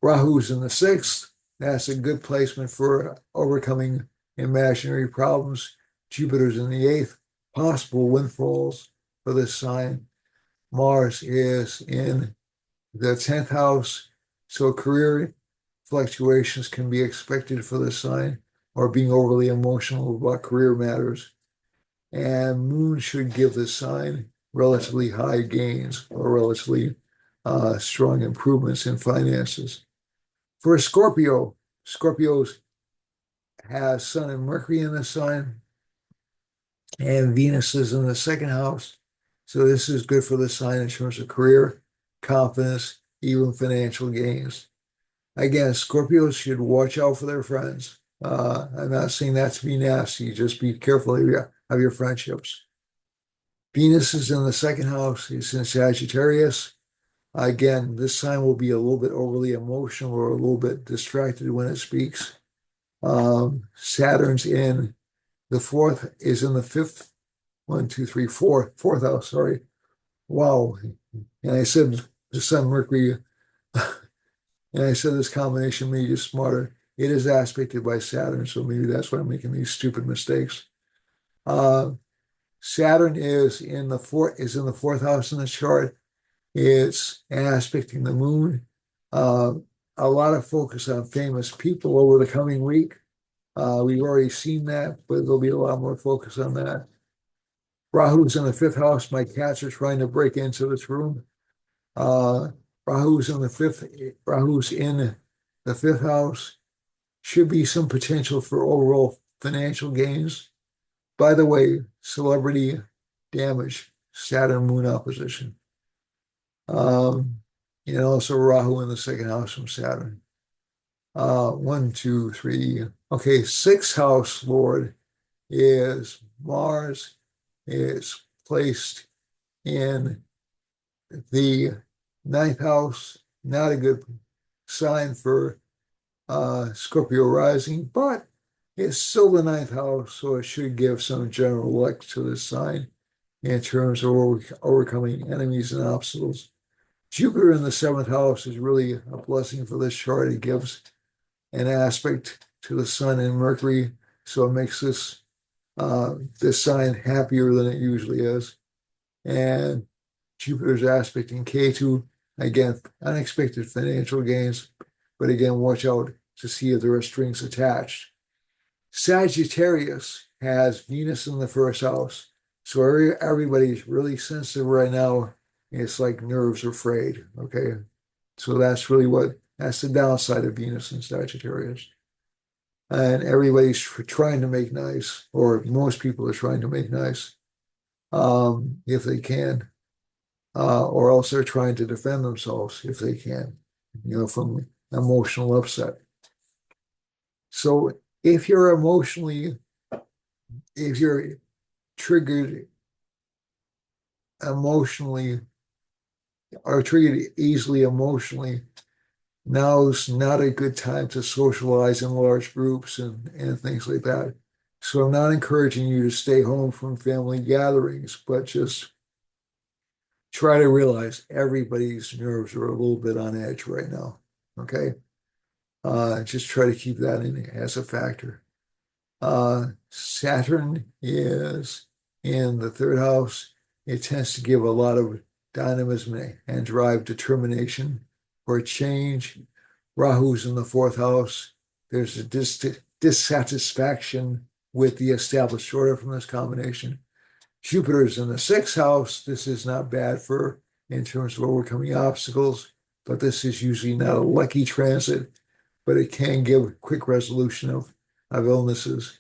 Speaker 1: Rahu's in the sixth. That's a good placement for overcoming imaginary problems. Jupiter's in the eighth. Possible windfalls for this sign. Mars is in the 10th house. So career fluctuations can be expected for this sign, or being overly emotional about career matters. And Moon should give this sign relatively high gains or relatively strong improvements in finances. For Scorpio, Scorpios has Sun and Mercury in the sign, and Venus is in the second house. So this is good for the sign in terms of career, confidence, even financial gains. Again, Scorpios should watch out for their friends. I'm not saying that to be nasty, just be careful of your friendships. Venus is in the second house, it's in Sagittarius. Again, this sign will be a little bit overly emotional or a little bit distracted when it speaks. Saturn's in the fourth, is in the fifth, fourth house, sorry. Wow. And I said the Sun, Mercury, and I said this combination made you smarter. It is aspected by Saturn, so maybe that's why I'm making these stupid mistakes. Uh, Saturn is in the fourth house in the chart. It's aspecting the moon. Uh, a lot of focus on famous people over the coming week. We've already seen that, but there'll be a lot more focus on that. Rahu's in the fifth house. My cats are trying to break into this room. Uh, Rahu's in the fifth. Rahu's in the fifth house. Should be some potential for overall financial gains. By the way, celebrity damage, Saturn Moon opposition. And also Rahu in the second house from Saturn. One, two, three. Okay, sixth house Lord is Mars. Is placed in the ninth house. Not a good sign for Scorpio rising, but it's still the ninth house, so it should give some general luck to this sign in terms of overcoming enemies and obstacles. Jupiter in the seventh house is really a blessing for this chart. It gives an aspect to the Sun and Mercury, so it makes this sign happier than it usually is. And Jupiter's aspecting Ketu, again, unexpected financial gains, but again, watch out to see if there are strings attached. Sagittarius has Venus in the first house, so everybody's really sensitive right now. It's like nerves are frayed, okay? So that's the downside of Venus in Sagittarius. And everybody's trying to make nice, or most people are trying to make nice, if they can, or else they're trying to defend themselves if they can, from emotional upset. So if you're triggered emotionally, or triggered easily emotionally, now's not a good time to socialize in large groups and things like that. So I'm not encouraging you to stay home from family gatherings, but just try to realize everybody's nerves are a little bit on edge right now. Okay? Just try to keep that in as a factor. Saturn is in the third house, it tends to give a lot of dynamism and drive determination for change. Rahu's in the fourth house. There's a dissatisfaction with the established order from this combination. Jupiter's in the sixth house. This is not bad for in terms of overcoming obstacles, but this is usually not a lucky transit, but it can give quick resolution of illnesses.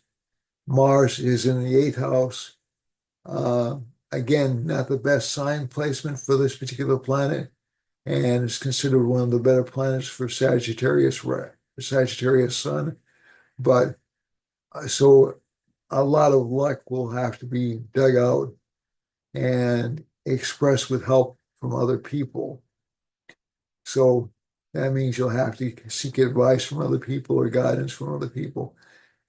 Speaker 1: Mars is in the eighth house. Uh, Again, not the best sign placement for this particular planet, and is considered one of the better planets for Sagittarius sun. But so a lot of luck will have to be dug out and expressed with help from other people. So that means you'll have to seek advice from other people or guidance from other people.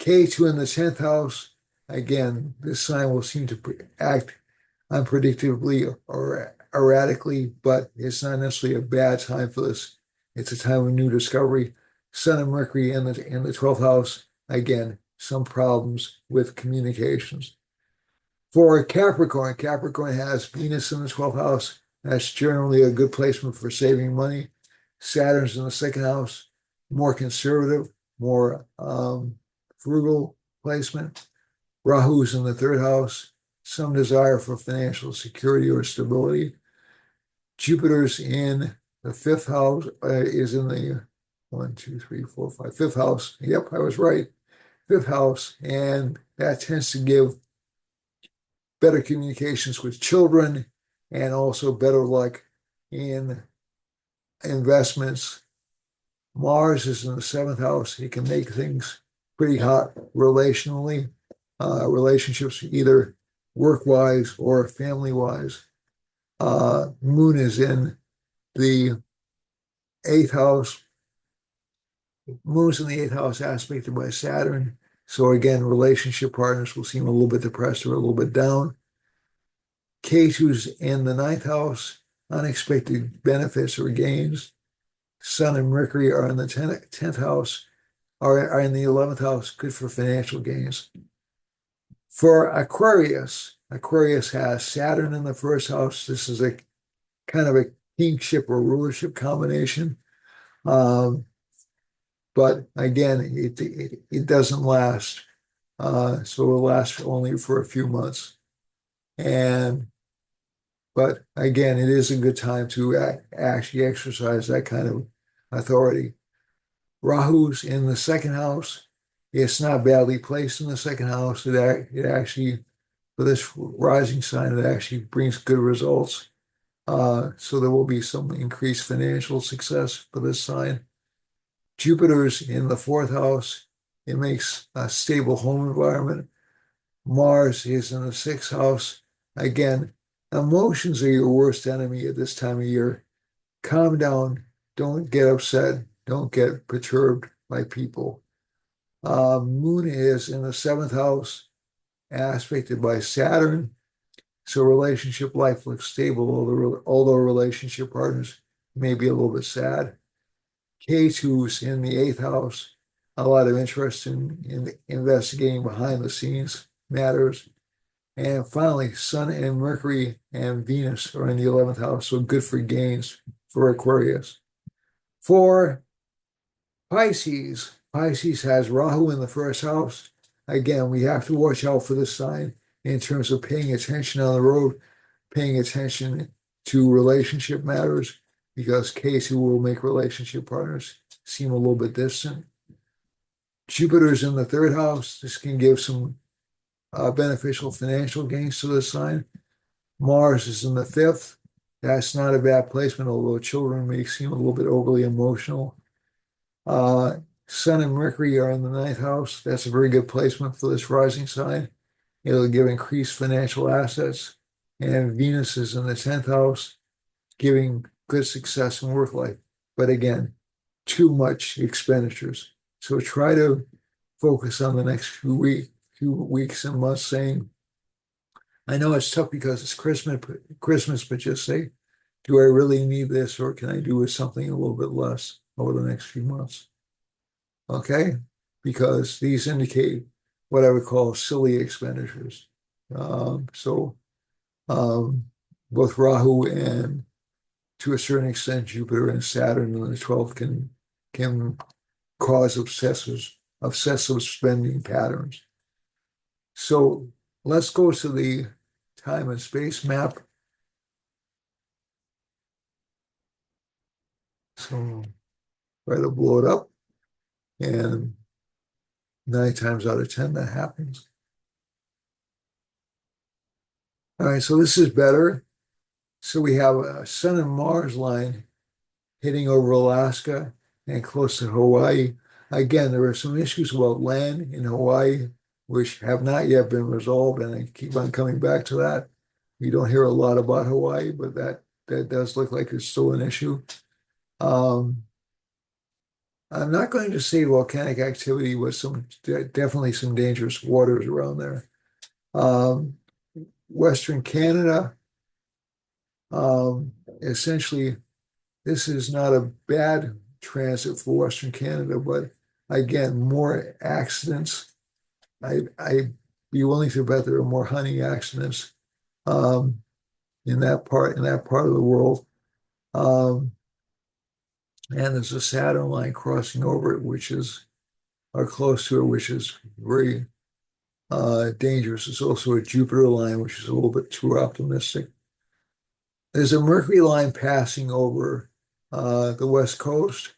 Speaker 1: K2 in the 10th house, again, this sign will seem to act unpredictably or erratically, but it's not necessarily a bad time for this. It's a time of new discovery. Sun and Mercury in the 12th house, again, some problems with communications. For Capricorn, Capricorn has Venus in the 12th house. That's generally a good placement for saving money. Saturn's in the second house, more conservative, more frugal placement. Rahu's in the third house, some desire for financial security or stability. Jupiter's in the fifth house, is in the fifth house. Yep, I was right. Fifth house, and that tends to give better communications with children and also better luck in investments. Mars is in the seventh house. He can make things pretty hot relationally, relationships either work-wise or family-wise. Moon is in the eighth house. Moon's in the eighth house aspected by Saturn. So again, relationship partners will seem a little bit depressed or a little bit down. K2's in the ninth house, unexpected benefits or gains. Sun and Mercury are in the 10th house, are in the 11th house, good for financial gains. For Aquarius, Aquarius has Saturn in the first house. This is a kind of a kingship or rulership combination. But again, it doesn't last. So it'll last only for a few months. But again, it is a good time to actually exercise that kind of authority. Rahu's in the second house. It's not badly placed in the second house. It actually, for this rising sign, it actually brings good results. So there will be some increased financial success for this sign. Jupiter's in the fourth house. It makes a stable home environment. Mars is in the sixth house. Again, emotions are your worst enemy at this time of year. Calm down. Don't get upset. Don't get perturbed by people. Moon is in the seventh house, aspected by Saturn. So relationship life looks stable, although relationship partners may be a little bit sad. K2's in the eighth house. A lot of interest in investigating behind the scenes matters. And finally, Sun and Mercury and Venus are in the 11th house, so good for gains for Aquarius. For Pisces, Pisces has Rahu in the first house. Again, we have to watch out for this sign in terms of paying attention on the road, paying attention to relationship matters, because K2 will make relationship partners seem a little bit distant. Jupiter's in the third house. This can give some beneficial financial gains to the sign. Mars is in the fifth. That's not a bad placement, although children may seem a little bit overly emotional. Sun and Mercury are in the ninth house. That's a very good placement for this rising sign. It'll give increased financial assets. And Venus is in the 10th house, giving good success in work life. But again, too much expenditures. So try to focus on the next few weeks and months saying, I know it's tough because it's Christmas, but just say, do I really need this, or can I do with something a little bit less over the next few months? Okay? Because these indicate what I would call silly expenditures. So um, both Rahu and to a certain extent Jupiter and Saturn in the 12th can cause obsessive spending patterns. So let's go to the time and space map. So try to blow it up, and 9 times out of 10 that happens. All right, so this is better. So we have a Sun and Mars line hitting over Alaska and close to Hawaii. Again, there are some issues about land in Hawaii which have not yet been resolved, and I keep on coming back to that. We don't hear a lot about Hawaii, but that does look like it's still an issue. Um, I'm not going to say volcanic activity with definitely some dangerous waters around there. Um, Western Canada, essentially, this is not a bad transit for Western Canada, but again, more accidents. I'd be willing to bet there are more hunting accidents um, in that part of the world. Um, and there's a Saturn line crossing over it, which is or close to it, which is very dangerous. There's also a Jupiter line, which is a little bit too optimistic. There's a Mercury line passing over the West Coast,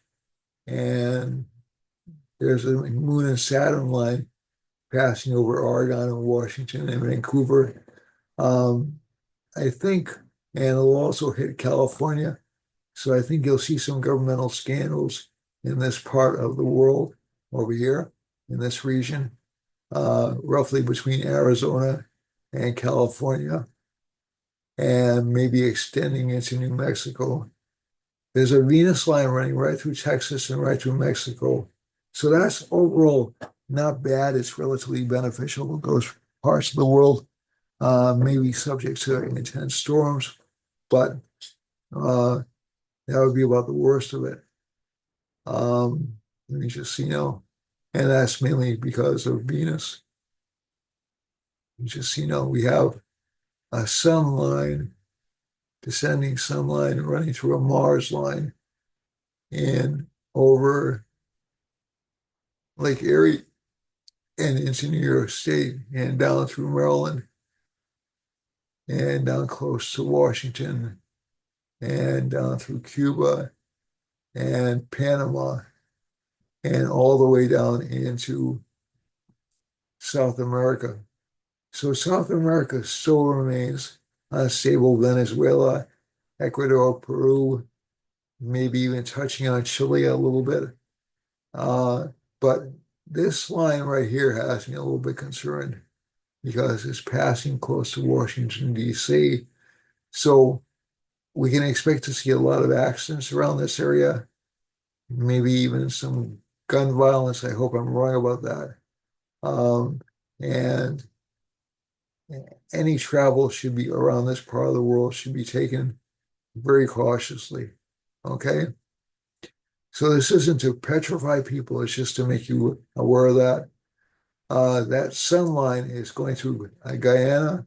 Speaker 1: and there's a Moon and Saturn line passing over Oregon and Washington and Vancouver. Um, I think, and it'll also hit California. So I think you'll see some governmental scandals in this part of the world over here in this region, roughly between Arizona and California, and maybe extending into New Mexico. There's a Venus line running right through Texas and right through Mexico. So that's overall not bad. It's relatively beneficial. Those parts of the world may be subject to intense storms, but that would be about the worst of it. Let me just see now. And that's mainly because of Venus. Just we have a sun line, descending sun line running through a Mars line and over Lake Erie and into New York State and down through Maryland and down close to Washington and down through Cuba and Panama and all the way down into South America. So South America still remains unstable. Venezuela, Ecuador, Peru, maybe even touching on Chile a little bit. But this line right here has me a little bit concerned because it's passing close to Washington, D.C. So we can expect to see a lot of accidents around this area, maybe even some gun violence. I hope I'm wrong about that. And any travel should be around this part of the world should be taken very cautiously. Okay. So this isn't to petrify people, it's just to make you aware of that. That sun line is going through Guyana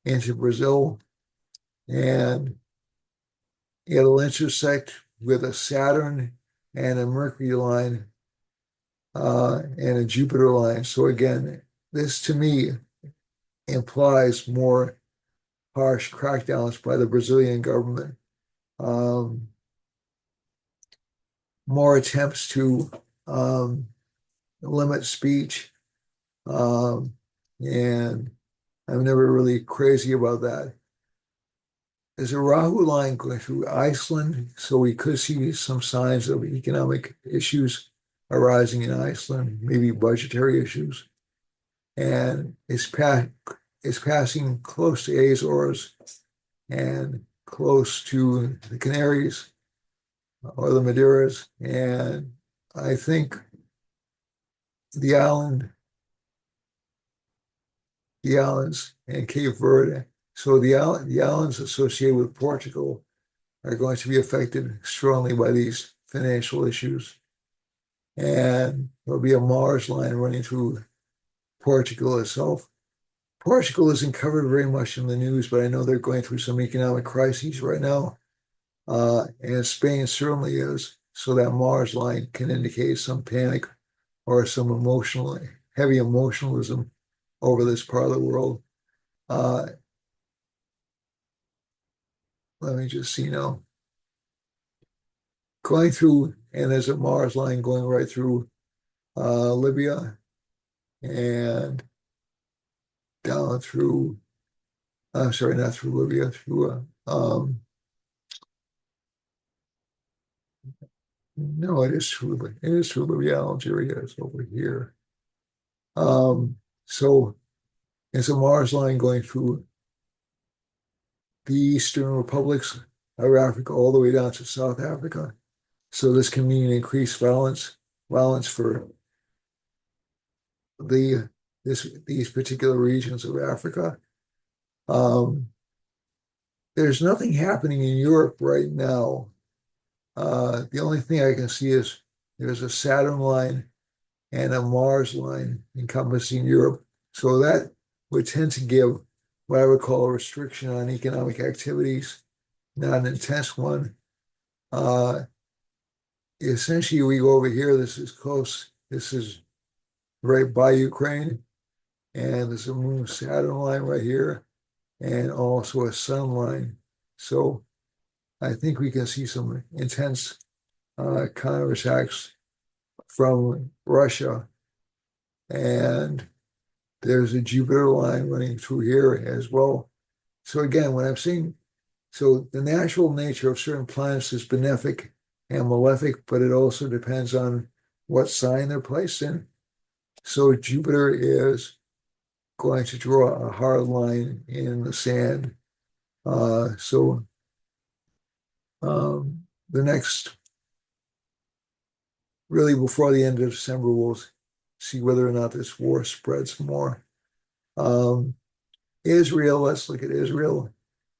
Speaker 1: into Brazil, and it'll intersect with a Saturn and a Mercury line and a Jupiter line. So again, this to me implies more harsh crackdowns by the Brazilian government, more attempts to limit speech, and I'm never really crazy about that. There's a Rahu line going through Iceland, so we could see some signs of economic issues arising in Iceland, maybe budgetary issues. And it's passing close to Azores and close to the Canaries or the Madeiras. And I think the islands and Cape Verde. So the islands associated with Portugal are going to be affected strongly by these financial issues. And there'll be a Mars line running through Portugal itself, Portugal isn't covered very much in the news, but I know they're going through some economic crises right now. And Spain certainly is. So that Mars line can indicate some panic or some heavy emotionalism over this part of the world. Uh, Let me just see now. Going through, and there's a Mars line going right through Libya and down through, I'm sorry, not through Libya, through, no, it is through Libya. It is through Libya. Algeria is over here. So it's a Mars line going through the Eastern republics of Africa all the way down to South Africa. So this can mean increased violence for these particular regions of Africa. Um, there's nothing happening in Europe right now. The only thing I can see is there's a Saturn line and a Mars line encompassing Europe. So that would tend to give what I would call a restriction on economic activities, not an intense one. Uh, Essentially, we go over here. This is close. This is right by Ukraine. And there's a moon Saturn line right here, and also a sun line. So I think we can see some intense counterattacks from Russia. And there's a Jupiter line running through here as well. So again, when I'm saying, so the natural nature of certain planets is benefic and malefic, but it also depends on what sign they're placed in. So Jupiter is going to draw a hard line in the sand. So the next, really before the end of December, we'll see whether or not this war spreads more. Israel, let's look at Israel.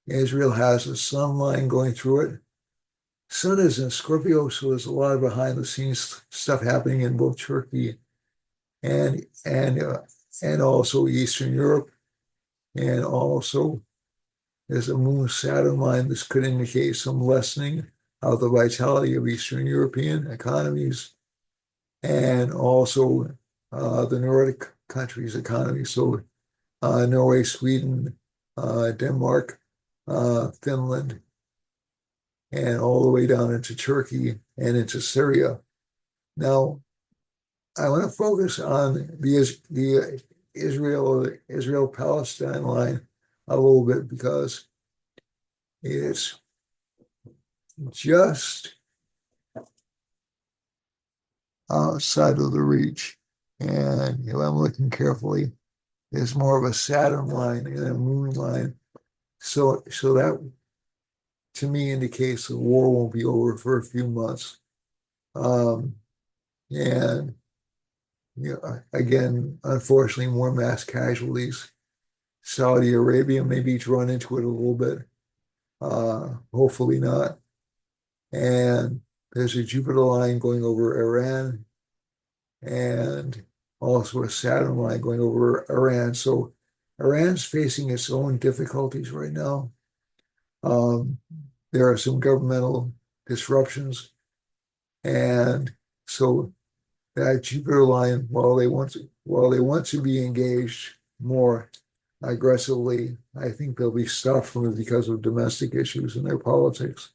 Speaker 1: Israel has a sun line going through it. Sun is in Scorpio, so there's a lot of behind the scenes stuff happening in both Turkey and and also Eastern Europe. And also there's a moon Saturn line. This could indicate some lessening of the vitality of Eastern European economies and also the Nordic countries' economies. So Norway, Sweden, Denmark, Finland, and all the way down into Turkey and into Syria. Now, I want to focus on the Israel-Palestine line a little bit because it's just outside of the reach. And if I'm looking carefully, there's more of a Saturn line and a moon line. So that to me indicates the war won't be over for a few months. And again, unfortunately, more mass casualties. Saudi Arabia maybe drawn into it a little bit. Hopefully not. And there's a Jupiter line going over Iran and also a Saturn line going over Iran. So Iran's facing its own difficulties right now. There are some governmental disruptions. And so that Jupiter line, while they want to be engaged more aggressively, I think they'll be stopped from it because of domestic issues in their politics,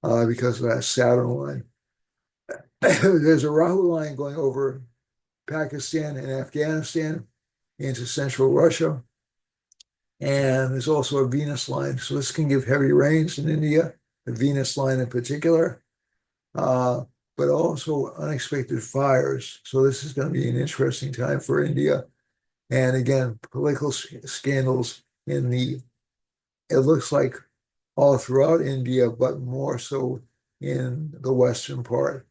Speaker 1: because of that Saturn line. There's a Rahu line going over Pakistan and Afghanistan into central Russia. And there's also a Venus line. So this can give heavy rains in India, the Venus line in particular, but also unexpected fires. So this is going to be an interesting time for India. And again, political scandals it looks like all throughout India, but more so in the western part.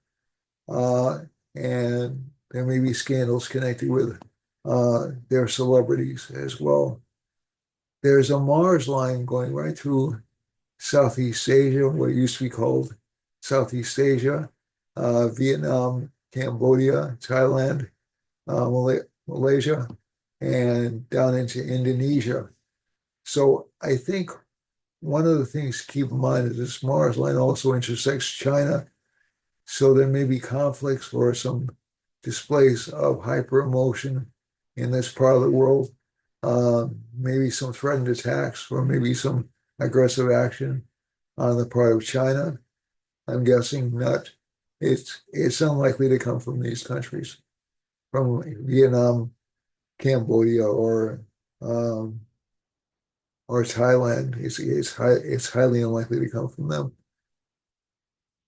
Speaker 1: And there may be scandals connected with their celebrities as well. There's a Mars line going right through Southeast Asia, what used to be called Southeast Asia, Vietnam, Cambodia, Thailand, Malaysia. and down into Indonesia. So I think one of the things to keep in mind is this Mars line also intersects China. So there may be conflicts or some displays of hyper emotion in this part of the world. Maybe some threatened attacks or maybe some aggressive action on the part of China. I'm guessing not. It's unlikely to come from these countries, from Vietnam, Cambodia, um, or Thailand. It's highly unlikely to come from them.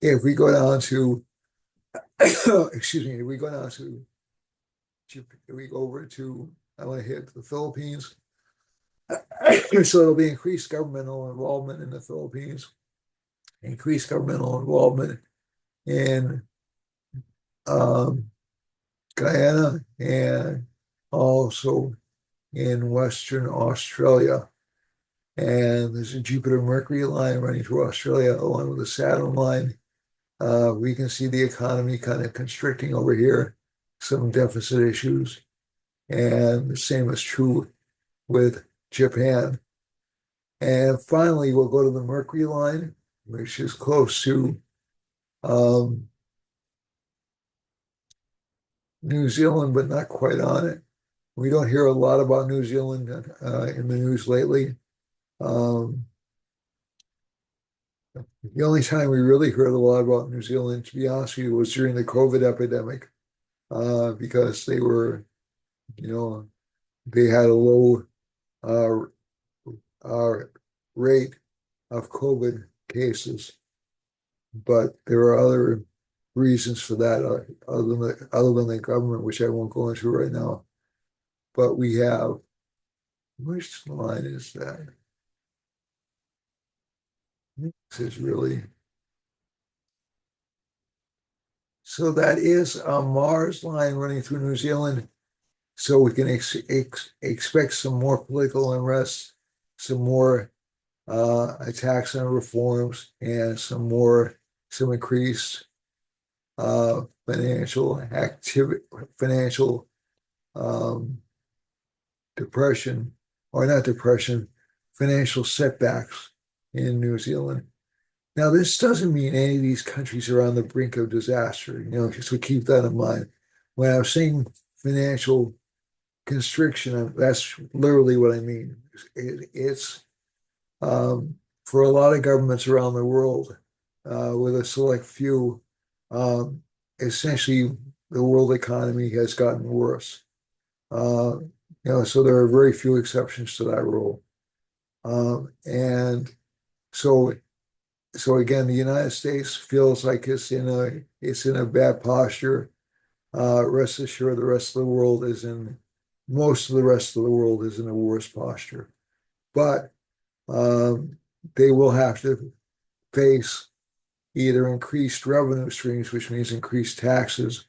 Speaker 1: If we go down to excuse me, if we go down to if we go over to I want to hit the Philippines. So there'll be increased governmental involvement in the Philippines, increased governmental involvement in um, Guyana, and also in Western Australia. And there's a Jupiter-Mercury line running through Australia along with the Saturn line. We can see the economy kind of constricting over here, some deficit issues. And the same is true with Japan. And finally, we'll go to the Mercury line, which is close to um, New Zealand, but not quite on it. We don't hear a lot about New Zealand in the news lately. Um, the only time we really heard a lot about New Zealand, to be honest with you, was during the COVID epidemic, because you know, they had a low uh, uh, rate of COVID cases. But there are other reasons for that other than the government, which I won't go into right now. But we have, which line is that? This is really, so that is a Mars line running through New Zealand. So we can expect some more political unrest, some more attacks on reforms, and some increased financial activity, financial um, depression, or not depression, financial setbacks in New Zealand. Now, this doesn't mean any of these countries are on the brink of disaster, so keep that in mind. When I'm saying financial constriction, that's literally what I mean. It's um, for a lot of governments around the world, with a select few, um, essentially the world economy has gotten worse. Uh, so there are very few exceptions to that rule. And so so again, the United States feels like it's in a bad posture. Rest assured, most of the rest of the world is in a worse posture. But um, they will have to face either increased revenue streams, which means increased taxes,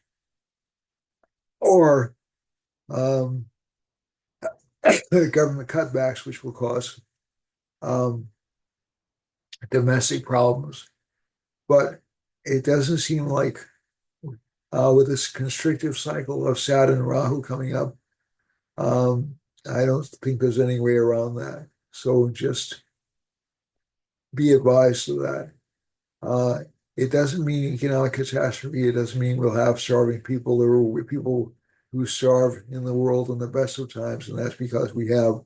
Speaker 1: or um, government cutbacks, which will cause um, domestic problems. But it doesn't seem like, with this constrictive cycle of Saturn and Rahu coming up, um, I don't think there's any way around that. So just be advised of that. Uh, it doesn't mean economic catastrophe. It doesn't mean we'll have starving people. There are people who starve in the world in the best of times, and that's because we have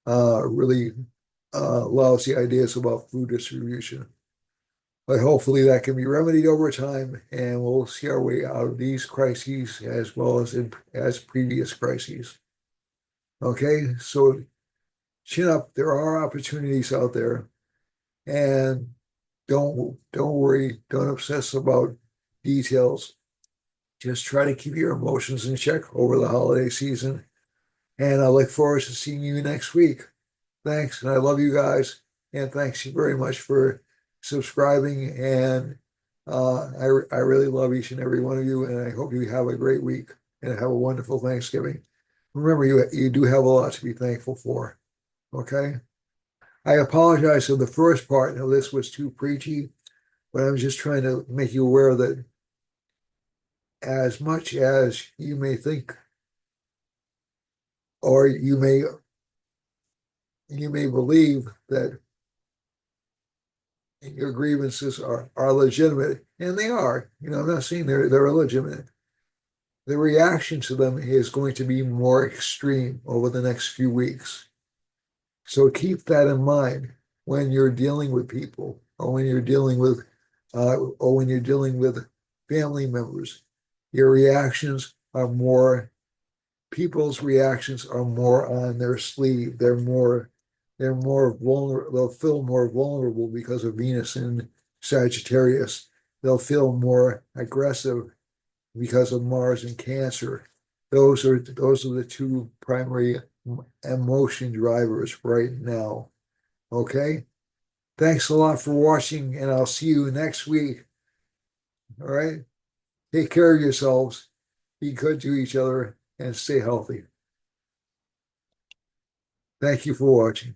Speaker 1: really lousy ideas about food distribution. But hopefully that can be remedied over time, and we'll see our way out of these crises as well as previous crises. Okay, so chin up. There are opportunities out there, and don't worry. Don't obsess about details. Just try to keep your emotions in check over the holiday season. And I look forward to seeing you next week. Thanks, and I love you guys. And thanks very much for subscribing. And I really love each and every one of you. And I hope you have a great week and have a wonderful Thanksgiving. Remember, you do have a lot to be thankful for. Okay. I apologize for the first part. Now, this was too preachy, but I'm just trying to make you aware that as much as you may think or you may believe that your grievances are legitimate, and they are. I'm not saying they're illegitimate. The reaction to them is going to be more extreme over the next few weeks. So keep that in mind when you're dealing with people, or when you're dealing with family members. Your reactions are more People's reactions are more on their sleeve. They're more vulnerable. They'll feel more vulnerable because of Venus in Sagittarius. They'll feel more aggressive because of Mars in Cancer. Those are the two primary emotion drivers right now. Okay? Thanks a lot for watching, and I'll see you next week. All right? Take care of yourselves, be good to each other, and stay healthy. Thank you for watching.